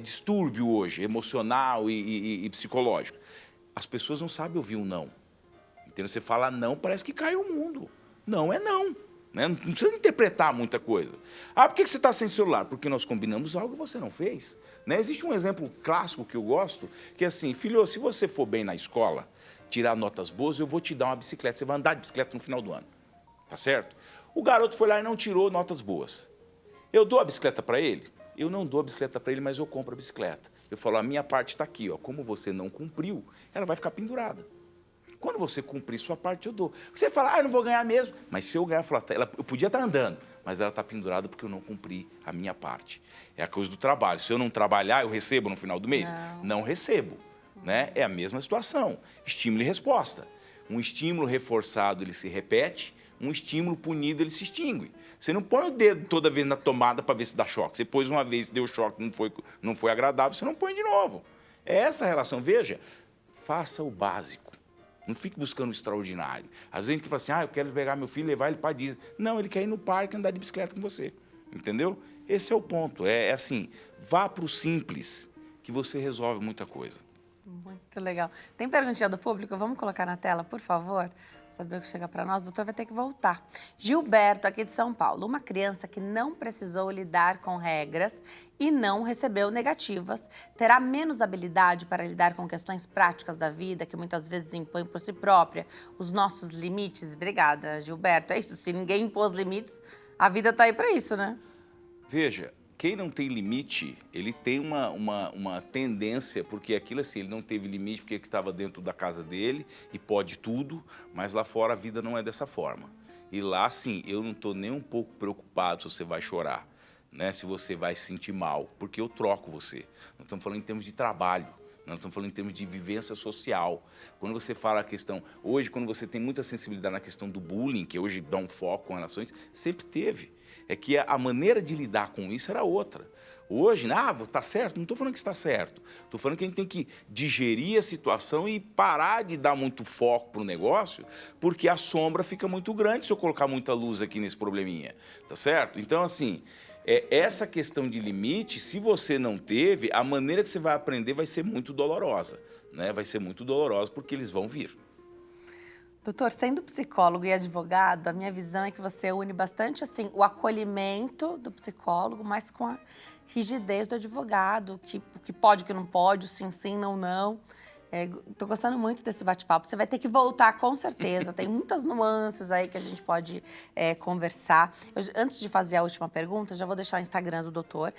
distúrbio hoje, emocional e psicológico? As pessoas não sabem ouvir um não. Entendeu? Você fala não, parece que cai o mundo. Não é não. Né? Não precisa interpretar muita coisa. Por que você está sem celular? Porque nós combinamos algo que você não fez. Né? Existe um exemplo clássico que eu gosto, que é assim, filho, se você for bem na escola, tirar notas boas, eu vou te dar uma bicicleta. Você vai andar de bicicleta no final do ano. Tá certo? O garoto foi lá e não tirou notas boas. Eu dou a bicicleta para ele? Eu não dou a bicicleta para ele, mas eu compro a bicicleta. Eu falo, a minha parte está aqui. Ó. Como você não cumpriu, ela vai ficar pendurada. Quando você cumprir sua parte, eu dou. Você fala, eu não vou ganhar mesmo. Mas se eu ganhar, eu podia estar andando, mas ela está pendurada porque eu não cumpri a minha parte. É a coisa do trabalho. Se eu não trabalhar, eu recebo no final do mês? Não recebo. Né? É a mesma situação. Estímulo e resposta. Um estímulo reforçado, ele se repete. Um estímulo punido, ele se extingue. Você não põe o dedo toda vez na tomada para ver se dá choque. Você pôs uma vez, deu choque, não foi agradável, você não põe de novo. É essa a relação. Veja, faça o básico. Não fique buscando o extraordinário. Às vezes a gente fala assim, eu quero pegar meu filho e levar ele para Disney. Não, ele quer ir no parque e andar de bicicleta com você. Entendeu? Esse é o ponto. É assim, vá para o simples, que você resolve muita coisa. Muito legal. Tem perguntinha do público? Vamos colocar na tela, por favor? Saber o que chega para nós, o doutor vai ter que voltar. Gilberto, aqui de São Paulo. Uma criança que não precisou lidar com regras e não recebeu negativas, terá menos habilidade para lidar com questões práticas da vida, que muitas vezes impõe por si própria os nossos limites? Obrigada, Gilberto. É isso, se ninguém impôs limites, a vida está aí para isso, né? Veja, quem não tem limite, ele tem uma tendência, porque aquilo assim, ele não teve limite porque estava dentro da casa dele e pode tudo, mas lá fora a vida não é dessa forma. E lá, sim, eu não estou nem um pouco preocupado se você vai chorar, né? Se você vai se sentir mal, porque eu troco você. Nós estamos falando em termos de trabalho. Nós estamos falando em termos de vivência social. Quando você fala a questão... Hoje, quando você tem muita sensibilidade na questão do bullying, que hoje dá um foco com relação a isso, sempre teve. É que a maneira de lidar com isso era outra. Hoje, está certo? Não estou falando que está certo. Estou falando que a gente tem que digerir a situação e parar de dar muito foco para o negócio, porque a sombra fica muito grande se eu colocar muita luz aqui nesse probleminha. Tá certo? Então, assim... essa questão de limite, se você não teve, a maneira que você vai aprender vai ser muito dolorosa, né? Vai ser muito dolorosa porque eles vão vir. Doutor, sendo psicólogo e advogado, a minha visão é que você une bastante assim, o acolhimento do psicólogo, mas com a rigidez do advogado, o que pode, o que não pode, o sim, sim, não, não. Tô gostando muito desse bate-papo. Você vai ter que voltar, com certeza. Tem muitas nuances aí que a gente pode conversar. Antes de fazer a última pergunta, já vou deixar o Instagram do doutor,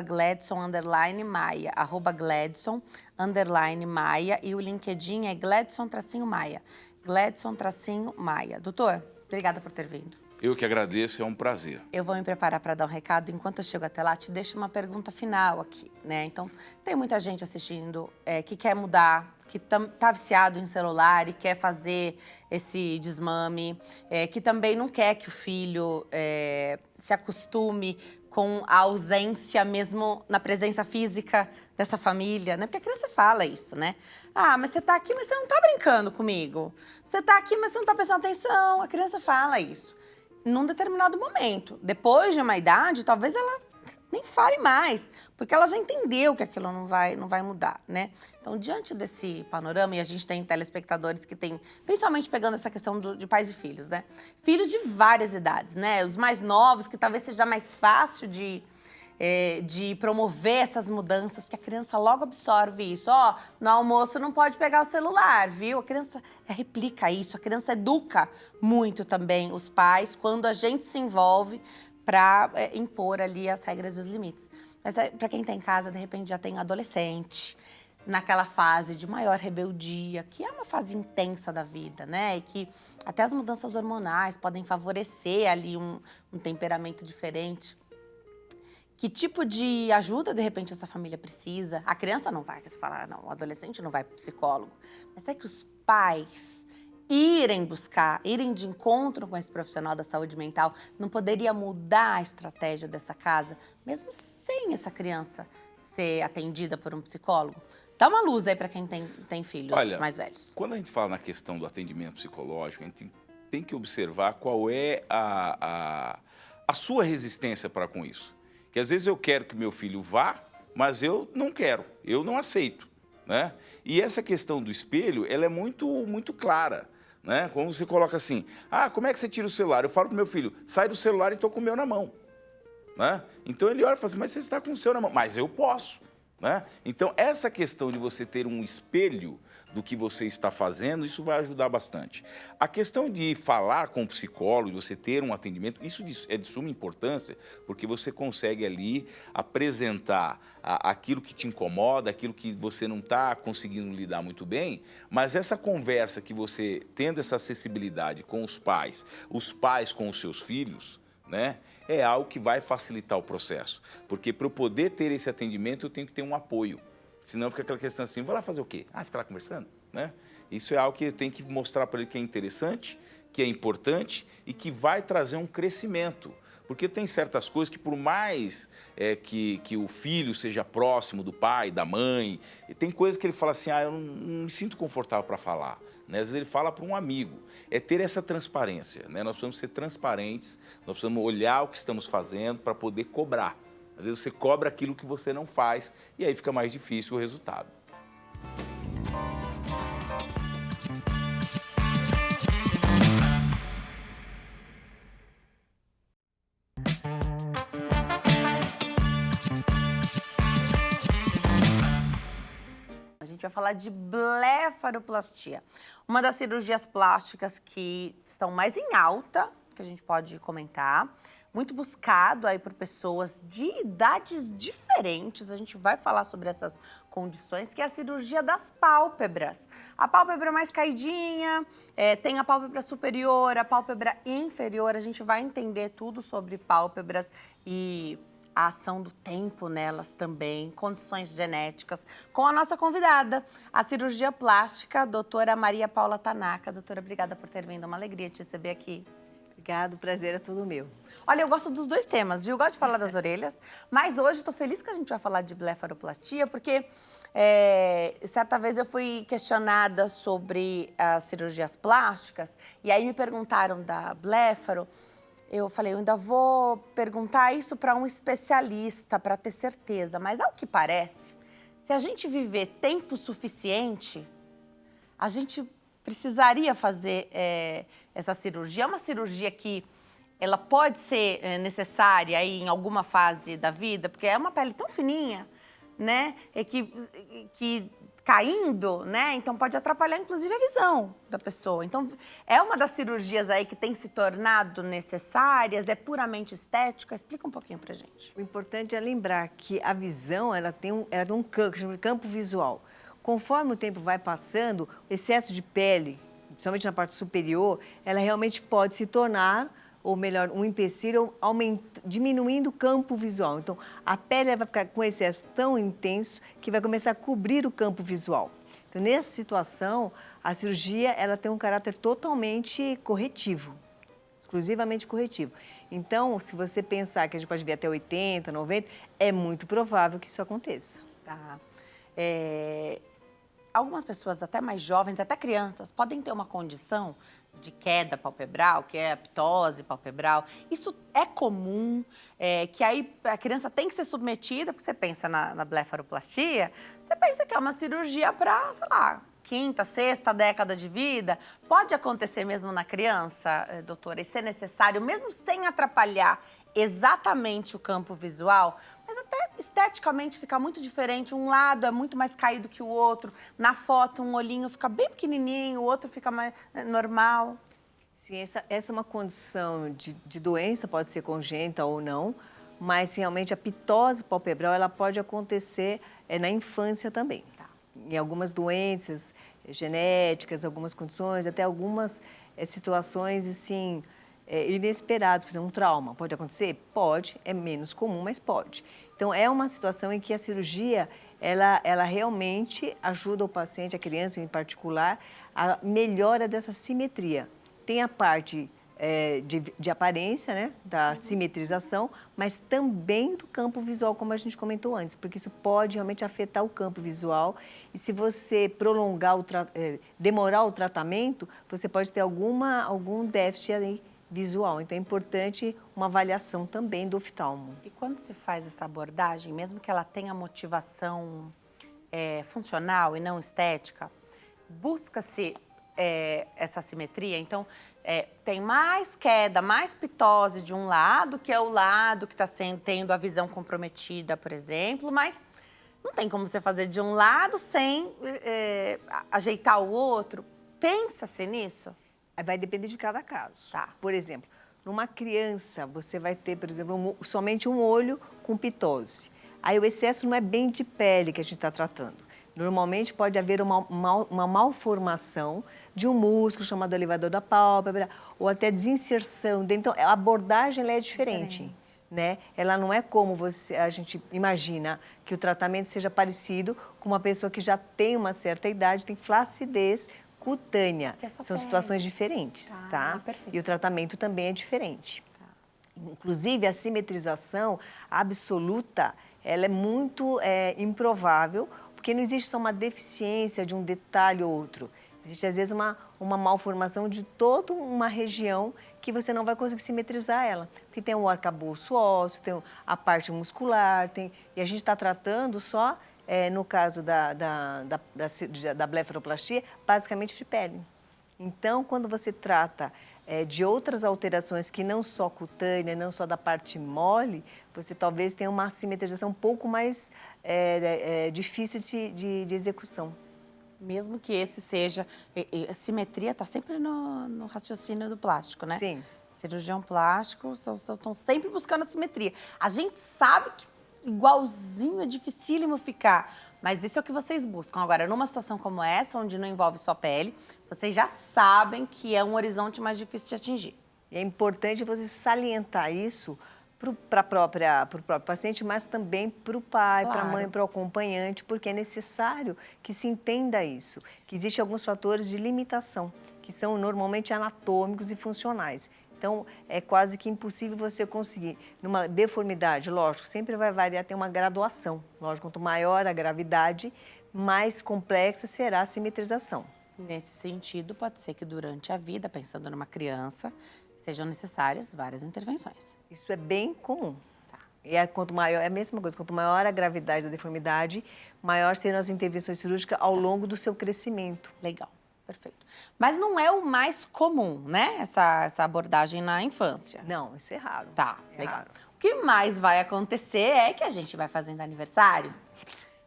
@Gledson_Maia, @Gledson_Maia, e o LinkedIn é Gledson_Maia. Gledson_Maia. Doutor, obrigada por ter vindo. Eu que agradeço, é um prazer. Eu vou me preparar para dar um recado. Enquanto eu chego até lá, te deixo uma pergunta final aqui, né? Então, tem muita gente assistindo que quer mudar, que tá viciado em celular e quer fazer esse desmame, que também não quer que o filho se acostume com a ausência mesmo na presença física dessa família, né? Porque a criança fala isso, né? Mas você tá aqui, mas você não tá brincando comigo. Você tá aqui, mas você não tá prestando atenção. A criança fala isso. Num determinado momento. Depois de uma idade, talvez ela nem fale mais, porque ela já entendeu que aquilo não vai mudar, né? Então, diante desse panorama, e a gente tem telespectadores que têm, principalmente pegando essa questão de pais e filhos, né? Filhos de várias idades, né? Os mais novos, que talvez seja mais fácil de promover essas mudanças, porque a criança logo absorve isso. No almoço não pode pegar o celular, viu? A criança replica isso, a criança educa muito também os pais quando a gente se envolve para impor ali as regras e os limites. Mas para quem tem em casa, de repente já tem adolescente, naquela fase de maior rebeldia, que é uma fase intensa da vida, né? E que até as mudanças hormonais podem favorecer ali um temperamento diferente. Que tipo de ajuda, de repente, essa família precisa? A criança não vai, você fala, não, o adolescente não vai para o psicólogo. Mas é que os pais irem de encontro com esse profissional da saúde mental, não poderia mudar a estratégia dessa casa, mesmo sem essa criança ser atendida por um psicólogo? Dá uma luz aí para quem tem filhos mais velhos. Quando a gente fala na questão do atendimento psicológico, a gente tem que observar qual é a sua resistência para com isso. Que às vezes eu quero que meu filho vá, mas eu não quero, eu não aceito, né? E essa questão do espelho, ela é muito, muito clara, né? Quando você coloca assim, como é que você tira o celular? Eu falo pro meu filho, sai do celular e estou com o meu na mão, né? Então ele olha e fala assim, mas você está com o seu na mão. Mas eu posso, né? Então, essa questão de você ter um espelho do que você está fazendo, isso vai ajudar bastante. A questão de falar com o psicólogo, de você ter um atendimento, isso é de suma importância, porque você consegue ali apresentar aquilo que te incomoda, aquilo que você não está conseguindo lidar muito bem, mas essa conversa que você, tendo essa acessibilidade com os pais com os seus filhos, né, é algo que vai facilitar o processo. Porque para eu poder ter esse atendimento, eu tenho que ter um apoio. Senão fica aquela questão assim, vou lá fazer o quê? Ah, fica lá conversando, né? Isso é algo que eu tenho que mostrar para ele que é interessante, que é importante e que vai trazer um crescimento. Porque tem certas coisas que, por mais que o filho seja próximo do pai, da mãe, tem coisas que ele fala assim, eu não me sinto confortável para falar. Né? Às vezes ele fala para um amigo. É ter essa transparência, né? Nós precisamos ser transparentes, nós precisamos olhar o que estamos fazendo para poder cobrar. Às vezes você cobra aquilo que você não faz e aí fica mais difícil o resultado. A gente vai falar de blefaroplastia, uma das cirurgias plásticas que estão mais em alta, que a gente pode comentar, muito buscado aí por pessoas de idades diferentes. A gente vai falar sobre essas condições, que é a cirurgia das pálpebras. A pálpebra mais caidinha, tem a pálpebra superior, a pálpebra inferior. A gente vai entender tudo sobre pálpebras e a ação do tempo nelas também, condições genéticas, com a nossa convidada, a cirurgia plástica, doutora Maria Paula Tanaka. Doutora, obrigada por ter vindo, é uma alegria te receber aqui. Obrigada, o prazer é todo meu. Olha, eu gosto dos dois temas, viu? Eu gosto de falar das orelhas, mas hoje estou feliz que a gente vai falar de blefaroplastia, porque certa vez eu fui questionada sobre as cirurgias plásticas, e aí me perguntaram da blefaro. Eu falei, eu ainda vou perguntar isso para um especialista, para ter certeza. Mas ao que parece, se a gente viver tempo suficiente, a gente precisaria fazer essa cirurgia. É uma cirurgia que ela pode ser necessária aí em alguma fase da vida, porque é uma pele tão fininha, né? Que caindo, né? Então pode atrapalhar inclusive a visão da pessoa. Então é uma das cirurgias aí que tem se tornado necessárias, é puramente estética. Explica um pouquinho pra gente. O importante é lembrar que a visão, ela tem um campo, que chama de campo visual. Conforme o tempo vai passando, o excesso de pele, principalmente na parte superior, ela realmente pode se tornar, ou melhor, um empecilho, diminuindo o campo visual. Então, a pele vai ficar com excesso tão intenso que vai começar a cobrir o campo visual. Então, nessa situação, a cirurgia ela tem um caráter totalmente corretivo, exclusivamente corretivo. Então, se você pensar que a gente pode ver até 80, 90, é muito provável que isso aconteça. Tá. Algumas pessoas, até mais jovens, até crianças, podem ter uma condição de queda palpebral, que é a ptose palpebral. Isso é comum, que aí a criança tem que ser submetida, porque você pensa na blefaroplastia, você pensa que é uma cirurgia para, sei lá, quinta, sexta década de vida. Pode acontecer mesmo na criança, doutora, e ser necessário, mesmo sem atrapalhar exatamente o campo visual, mas até esteticamente fica muito diferente. Um lado é muito mais caído que o outro. Na foto, um olhinho fica bem pequenininho, o outro fica mais normal. Sim, essa é uma condição de doença, pode ser congênita ou não, mas realmente a ptose palpebral ela pode acontecer na infância também. Tá. Em algumas doenças genéticas, algumas condições, até algumas situações assim, inesperadas, por exemplo, um trauma. Pode acontecer? Pode, é menos comum, mas pode. Então, é uma situação em que a cirurgia, ela realmente ajuda o paciente, a criança em particular, a melhora dessa simetria. Tem a parte de aparência, né, da simetrização, mas também do campo visual, como a gente comentou antes, porque isso pode realmente afetar o campo visual. E se você prolongar, demorar o tratamento, você pode ter algum déficit aí visual. Então, é importante uma avaliação também do oftalmo. E quando se faz essa abordagem, mesmo que ela tenha motivação funcional e não estética, busca-se essa simetria? Então, tem mais queda, mais ptose de um lado, que é o lado que está tendo a visão comprometida, por exemplo, mas Não tem como você fazer de um lado sem ajeitar o outro. Pensa-se nisso. Aí vai depender de cada caso. Tá. Por exemplo, numa criança, você vai ter, por exemplo, somente um olho com pitose. Aí o excesso não é bem de pele que a gente está tratando. Normalmente pode haver uma malformação de um músculo chamado elevador da pálpebra ou até desinserção. Então, a abordagem ela é diferente. Né? Ela não é como a gente imagina que o tratamento seja parecido com uma pessoa que já tem uma certa idade, tem flacidez cutânea. São situações diferentes, tá? Perfeito. E o tratamento também é diferente. Inclusive, a simetrização absoluta, ela é muito improvável, porque não existe só uma deficiência de um detalhe ou outro. Existe, às vezes, uma malformação de toda uma região que você não vai conseguir simetrizar ela. Porque tem o arcabouço ósseo, tem a parte muscular, e a gente está tratando só, no caso da blefaroplastia, basicamente de pele. Então, quando você trata de outras alterações que não só cutânea, não só da parte mole, você talvez tenha uma simetrização um pouco mais difícil de execução. Mesmo que esse seja... A simetria está sempre no raciocínio do plástico, né? Sim. Cirurgião plástico estão sempre buscando a simetria. A gente sabe que igualzinho é dificílimo ficar, mas isso é o que vocês buscam. Agora, numa situação como essa, onde não envolve só pele, vocês já sabem que é um horizonte mais difícil de atingir. E é importante você salientar isso para o próprio paciente, mas também para o pai, para a mãe, para o acompanhante, porque é necessário que se entenda isso, que existem alguns fatores de limitação, que são normalmente anatômicos e funcionais. Então, é quase que impossível você conseguir. Numa deformidade, lógico, sempre vai variar, tem uma graduação. Lógico, quanto maior a gravidade, mais complexa será a simetrização. Nesse sentido, pode ser que durante a vida, pensando numa criança, sejam necessárias várias intervenções. Isso é bem comum. Tá. E quanto maior, é a mesma coisa, quanto maior a gravidade da deformidade, maior serão as intervenções cirúrgicas ao longo do seu crescimento. Legal, perfeito. Mas não é o mais comum, né? Essa abordagem na infância. Não, isso é raro. Tá, é legal. raro. O que mais vai acontecer é que a gente vai fazendo aniversário.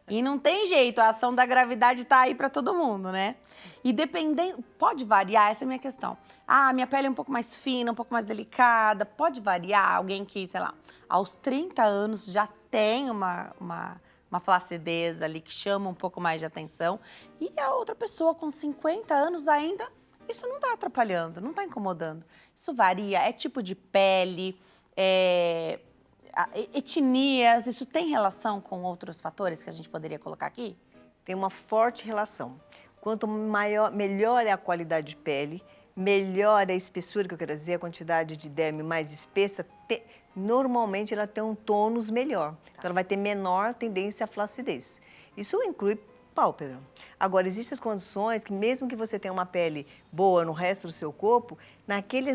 E não tem jeito, a ação da gravidade tá aí para todo mundo, né? E dependendo, pode variar, essa é a minha questão. Ah, minha pele é um pouco mais fina, um pouco mais delicada, pode variar? Alguém que, sei lá, aos 30 anos já tem uma flacidez ali que chama um pouco mais de atenção, e a outra pessoa com 50 anos ainda, isso não tá atrapalhando, não tá incomodando. Isso varia, é tipo de pele, etnias, isso tem relação com outros fatores que a gente poderia colocar aqui? Tem uma forte relação. Quanto melhor é a qualidade de pele, melhor é a espessura, que eu quero dizer, a quantidade de derme mais espessa, normalmente ela tem um tônus melhor. Então ela vai ter menor tendência à flacidez. Isso inclui pálpebra. Agora, existem as condições que mesmo que você tenha uma pele boa no resto do seu corpo, naquele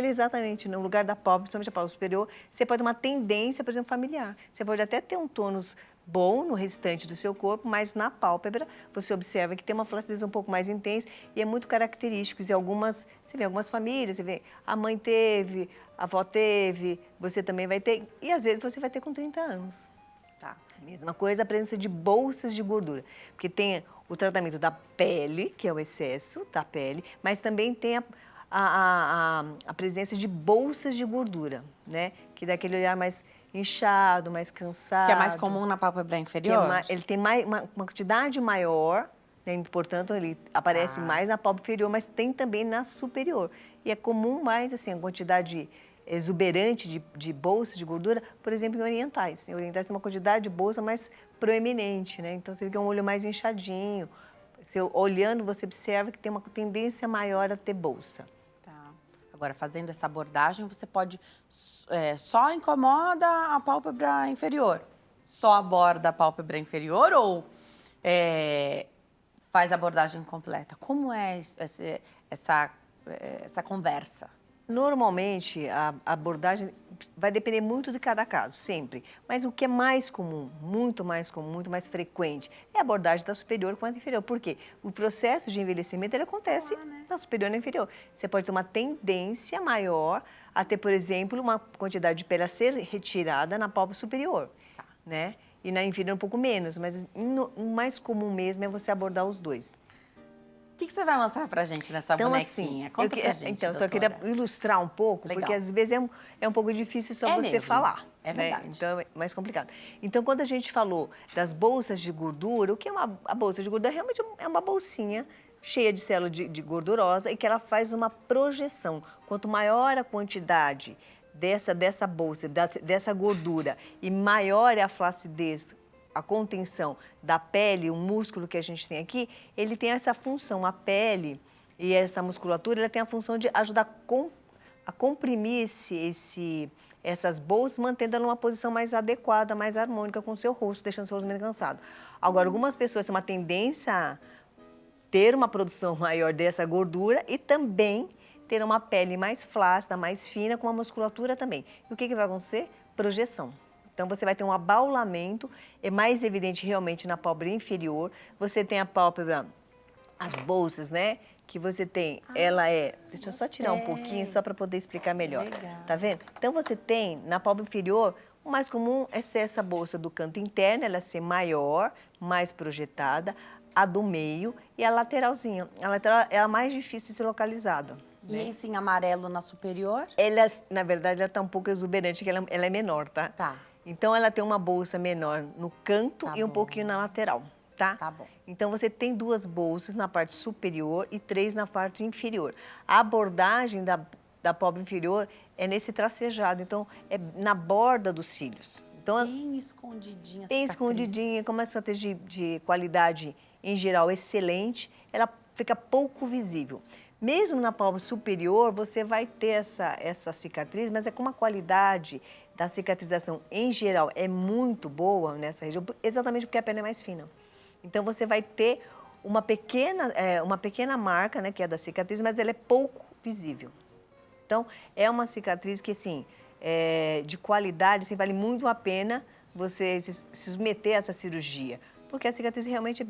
exatamente no lugar da pálpebra, principalmente a pálpebra superior, você pode ter uma tendência, por exemplo, familiar. Você pode até ter um tônus bom no restante do seu corpo, mas na pálpebra você observa que tem uma flacidez um pouco mais intensa e é muito característico. E você vê algumas famílias, você vê a mãe teve, a avó teve, você também vai ter, e às vezes você vai ter com 30 anos. Tá. Mesma coisa a presença de bolsas de gordura, porque tem o tratamento da pele, que é o excesso da pele, mas também tem a presença de bolsas de gordura, né? Que dá aquele olhar mais inchado, mais cansado. Que é mais comum na pálpebra inferior? Ele tem uma quantidade maior, né? Portanto, ele aparece mais na pálpebra inferior, mas tem também na superior. E é comum mais, assim, a quantidade exuberante de bolsas de gordura, por exemplo, em orientais. Em orientais tem uma quantidade de bolsa mais proeminente, né? Então, você vê que é um olho mais inchadinho. Olhando, você observa que tem uma tendência maior a ter bolsa. Tá. Agora, fazendo essa abordagem, você pode... só incomoda a pálpebra inferior? Só aborda a pálpebra inferior ou faz a abordagem completa? Como é essa conversa? Normalmente, a abordagem vai depender muito de cada caso, sempre. Mas o que é mais comum, muito mais frequente, é a abordagem da superior quanto inferior. Por quê? O processo de envelhecimento ele acontece da superior e na inferior. Você pode ter uma tendência maior a ter, por exemplo, uma quantidade de pele a ser retirada na pálpebra superior, né? e na inferior um pouco menos, mas o mais comum mesmo é você abordar os dois. O que você vai mostrar pra gente nessa bonequinha? Assim, Conta pra gente, então, doutora. só queria ilustrar um pouco, Legal. porque às vezes é um pouco difícil só você mesmo. falar. É né? verdade. Então, é mais complicado. Então, quando a gente falou das bolsas de gordura, o que é a bolsa de gordura? Realmente é uma bolsinha cheia de célula de gordurosa e que ela faz uma projeção. Quanto maior a quantidade dessa bolsa, dessa gordura, e maior é a flacidez, a contenção da pele, o músculo que a gente tem aqui, ele tem essa função, a pele e essa musculatura, ela tem a função de ajudar a comprimir essas bolsas, mantendo ela numa posição mais adequada, mais harmônica com o seu rosto, deixando o seu rosto menos cansado. Agora, algumas pessoas têm uma tendência a ter uma produção maior dessa gordura e também ter uma pele mais flácida, mais fina, com uma musculatura também. E o que vai acontecer? Projeção. Então, você vai ter um abaulamento, é mais evidente realmente na pálpebra inferior. Você tem a pálpebra, as bolsas, né? Que você tem, ela é... Deixa eu só tirar um pouquinho, só para poder explicar melhor. Legal. Tá vendo? Então, você tem, na pálpebra inferior, o mais comum é ser essa bolsa do canto interno, ela ser maior, mais projetada, a do meio e a lateralzinha. A lateral é a mais difícil de ser localizada. E esse em amarelo na superior? Ela, na verdade, ela está um pouco exuberante, porque ela é menor, tá? Tá. Então, ela tem uma bolsa menor no canto Tá e um bom. pouquinho na lateral, tá? Tá bom. Então, você tem 2 bolsas na parte superior e 3 na parte inferior. A abordagem da pálpebra inferior é nesse tracejado, então, é na borda dos cílios. Então, Bem escondidinha. bem cicatriz. escondidinha, com uma estratégia de qualidade, em geral, excelente, ela fica pouco visível. Mesmo na pálpebra superior, você vai ter essa cicatriz, mas é com uma qualidade da cicatrização, em geral, é muito boa nessa região, exatamente porque a pele é mais fina. Então, você vai ter uma pequena marca, né, que é da cicatriz, mas ela é pouco visível. Então, é uma cicatriz que, assim, de qualidade, assim, vale muito a pena você se submeter a essa cirurgia, porque a cicatriz realmente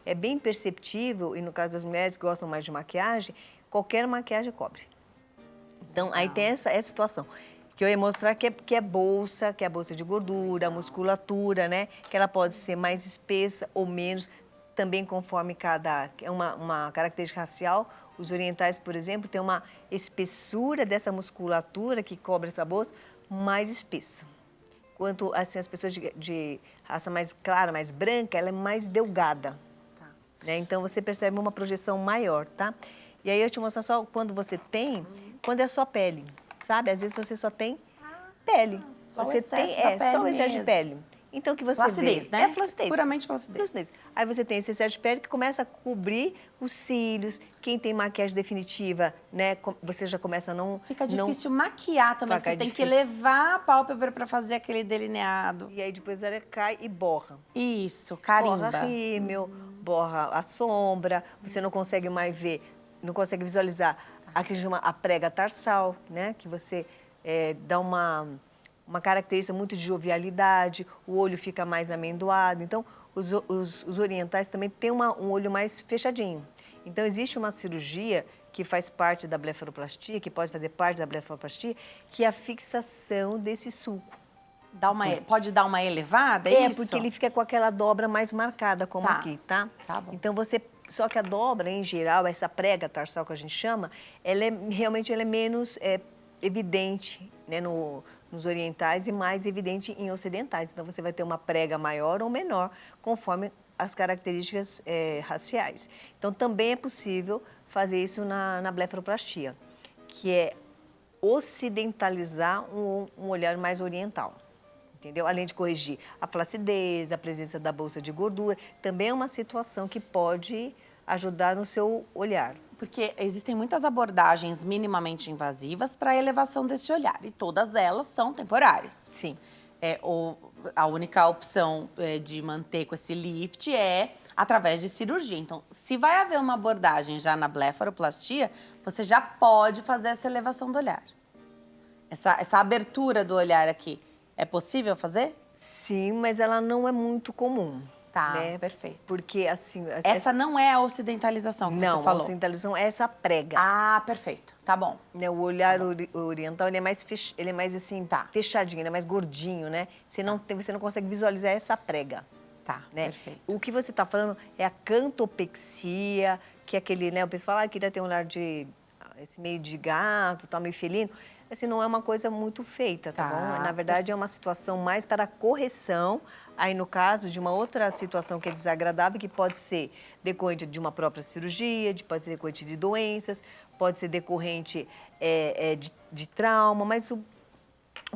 é bem perceptível, e no caso das mulheres que gostam mais de maquiagem, qualquer maquiagem cobre. Então, aí tem essa situação, que eu ia mostrar que é a bolsa de gordura, musculatura, né? Que ela pode ser mais espessa ou menos, também conforme é uma característica racial. Os orientais, por exemplo, têm uma espessura dessa musculatura que cobre essa bolsa mais espessa. Enquanto, assim, as pessoas de raça mais clara, mais branca, ela é mais delgada. Tá. Né? Então, você percebe uma projeção maior, tá? E aí, eu te mostrar só quando você tem, quando é só pele, sabe? Às vezes, você só tem pele. Só o você excesso tem, da pele só o excesso de mesmo. pele. Então, o que você Flacidez, vê... né? É flacidez. Puramente flacidez. Aí você tem esse excesso de pele que começa a cobrir os cílios. Quem tem maquiagem definitiva, né? Você já começa a não... Fica difícil maquiar também, Fica você tem que difícil. levar a pálpebra para fazer aquele delineado. E aí depois ela cai e borra. Isso, carimba. Borra rímel, borra a sombra, você não consegue mais ver, não consegue visualizar a que chama a prega tarsal, né? Que você dá uma característica muito de jovialidade, o olho fica mais amendoado. Então, os orientais também têm um olho mais fechadinho. Então, existe uma cirurgia que faz parte da blefaroplastia, que pode fazer parte da blefaroplastia, que é a fixação desse sulco. Pode dar uma elevada, é isso? Porque ele fica com aquela dobra mais marcada, como Tá. aqui, tá? Tá bom. Então, só que a dobra, em geral, essa prega tarsal que a gente chama, realmente ela é menos evidente, né, nos orientais e mais evidente em ocidentais. Então, você vai ter uma prega maior ou menor, conforme as características raciais. Então, também é possível fazer isso na blefaroplastia, que é ocidentalizar um olhar mais oriental. Entendeu? Além de corrigir a flacidez, a presença da bolsa de gordura, também é uma situação que pode ajudar no seu olhar. Porque existem muitas abordagens minimamente invasivas para a elevação desse olhar, e todas elas são temporárias. Sim. A única opção de manter com esse lift é através de cirurgia. Então, se vai haver uma abordagem já na blefaroplastia, você já pode fazer essa elevação do olhar. Essa abertura do olhar aqui. É possível fazer? Sim, mas ela não é muito comum. Tá, né? perfeito. Porque, assim... Essa não é a ocidentalização que não, você falou. a ocidentalização é essa prega. Ah, perfeito. Tá bom. Né, o olhar oriental, ele é mais assim, Tá. fechadinho, ele é mais gordinho, né? Você não consegue visualizar essa prega. Tá, Né? perfeito. O que você está falando é a cantopexia, que é aquele, né? O pessoal fala, queria ter um olhar de... esse meio de gato, tá, meio felino. Assim, não é uma coisa muito feita, tá bom? Na verdade, é uma situação mais para correção. Aí, no caso de uma outra situação que é desagradável, que pode ser decorrente de uma própria cirurgia, pode ser decorrente de doenças, pode ser decorrente de trauma, mas o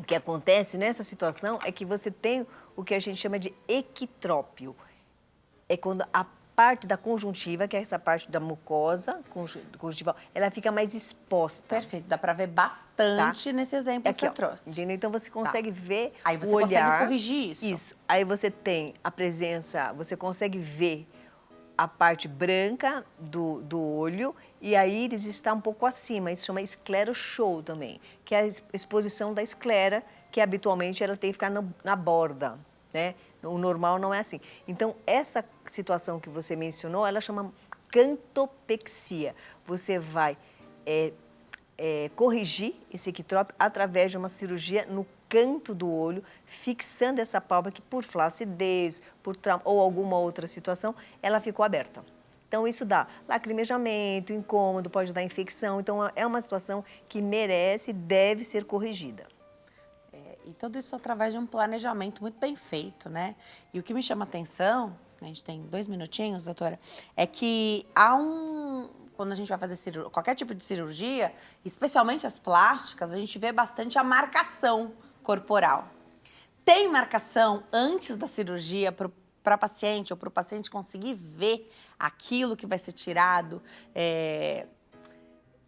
que acontece nessa situação é que você tem o que a gente chama de equitrópio. É quando a parte da conjuntiva, que é essa parte da mucosa conjuntival, ela fica mais exposta. Perfeito, dá pra ver bastante nesse exemplo que você trouxe. Entendeu? Então você consegue ver Aí você o olhar. consegue corrigir isso. Isso. Aí você tem a presença, você consegue ver a parte branca do olho e a íris está um pouco acima. Isso chama escleroshow também, que é a exposição da esclera, que habitualmente ela tem que ficar na borda, né? O normal não é assim. Então, essa situação que você mencionou, ela chama cantopexia. Você vai corrigir esse equitrópio através de uma cirurgia no canto do olho, fixando essa pálpebra que por flacidez, por trauma ou alguma outra situação, ela ficou aberta. Então, isso dá lacrimejamento, incômodo, pode dar infecção. Então, é uma situação que merece e deve ser corrigida. E tudo isso através de um planejamento muito bem feito, né? E o que me chama a atenção, a gente tem 2 minutinhos, doutora, é que quando a gente vai fazer qualquer tipo de cirurgia, especialmente as plásticas, a gente vê bastante a marcação corporal. Tem marcação antes da cirurgia para a paciente ou para o paciente conseguir ver aquilo que vai ser tirado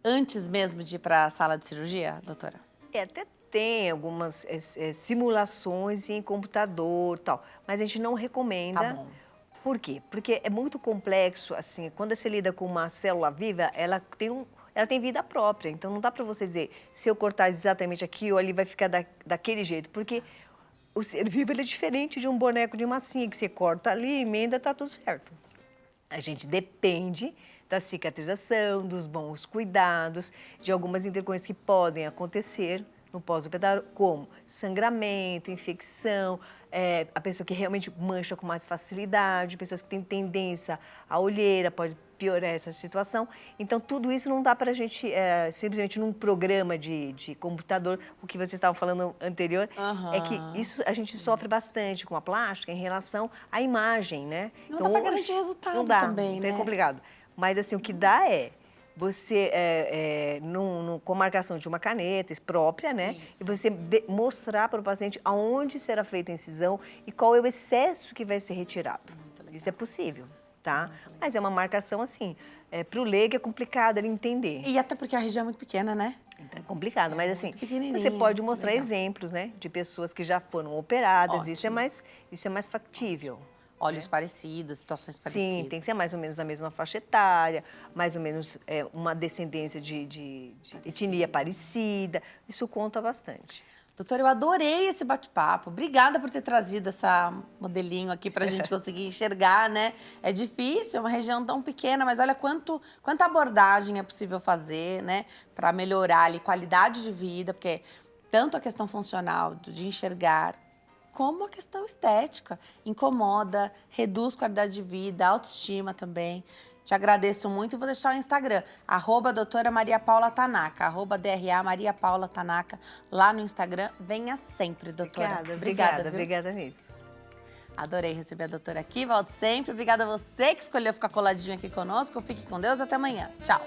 antes mesmo de ir para a sala de cirurgia, doutora? Até tem algumas simulações em computador e tal, mas a gente não recomenda. Tá bom. Por quê? Porque é muito complexo, assim, quando você lida com uma célula viva, ela tem vida própria, então não dá para você dizer, se eu cortar exatamente aqui ou ali vai ficar daquele jeito, porque o ser vivo ele é diferente de um boneco de massinha, que você corta ali, emenda, tá tudo certo. A gente depende da cicatrização, dos bons cuidados, de algumas intercorrências que podem acontecer no pós-operatório, como sangramento, infecção, a pessoa que realmente mancha com mais facilidade, pessoas que têm tendência à olheira, pode piorar essa situação. Então, tudo isso não dá para a gente, simplesmente num programa de computador, o que vocês estavam falando anterior, é que isso a gente sofre bastante com a plástica em relação à imagem, né? Não dá para garantir resultado não dá, também, né? É complicado. Mas, assim, o que dá você, com a marcação de uma caneta própria, né? Isso. E você mostrar para o paciente aonde será feita a incisão e qual é o excesso que vai ser retirado. Isso é possível, tá? Mas é uma marcação, assim, para o leigo é complicado ele entender. E até porque a região é muito pequena, né? Então, é complicado, mas assim, pequenininho, você pode mostrar legal. exemplos, né? De pessoas que já foram operadas, Ótimo. isso é mais factível. Olhos parecidos, situações parecidas. Sim, tem que ser mais ou menos a mesma faixa etária, mais ou menos uma descendência de etnia parecida. Isso conta bastante. Doutora, eu adorei esse bate-papo. Obrigada por ter trazido essa modelinho aqui para a gente conseguir enxergar, né? É difícil, é uma região tão pequena, mas olha quanta abordagem é possível fazer, né? Para melhorar ali qualidade de vida, porque tanto a questão funcional, de enxergar, como a questão estética. Incomoda, reduz qualidade de vida, autoestima também. Te agradeço muito e vou deixar o Instagram, @doutora Maria Paula Tanaka, @DRA Maria Paula Tanaka, lá no Instagram. Venha sempre, doutora. Obrigada, Nilce. Adorei receber a doutora aqui, volto sempre. Obrigada a você que escolheu ficar coladinho aqui conosco. Fique com Deus, até amanhã. Tchau.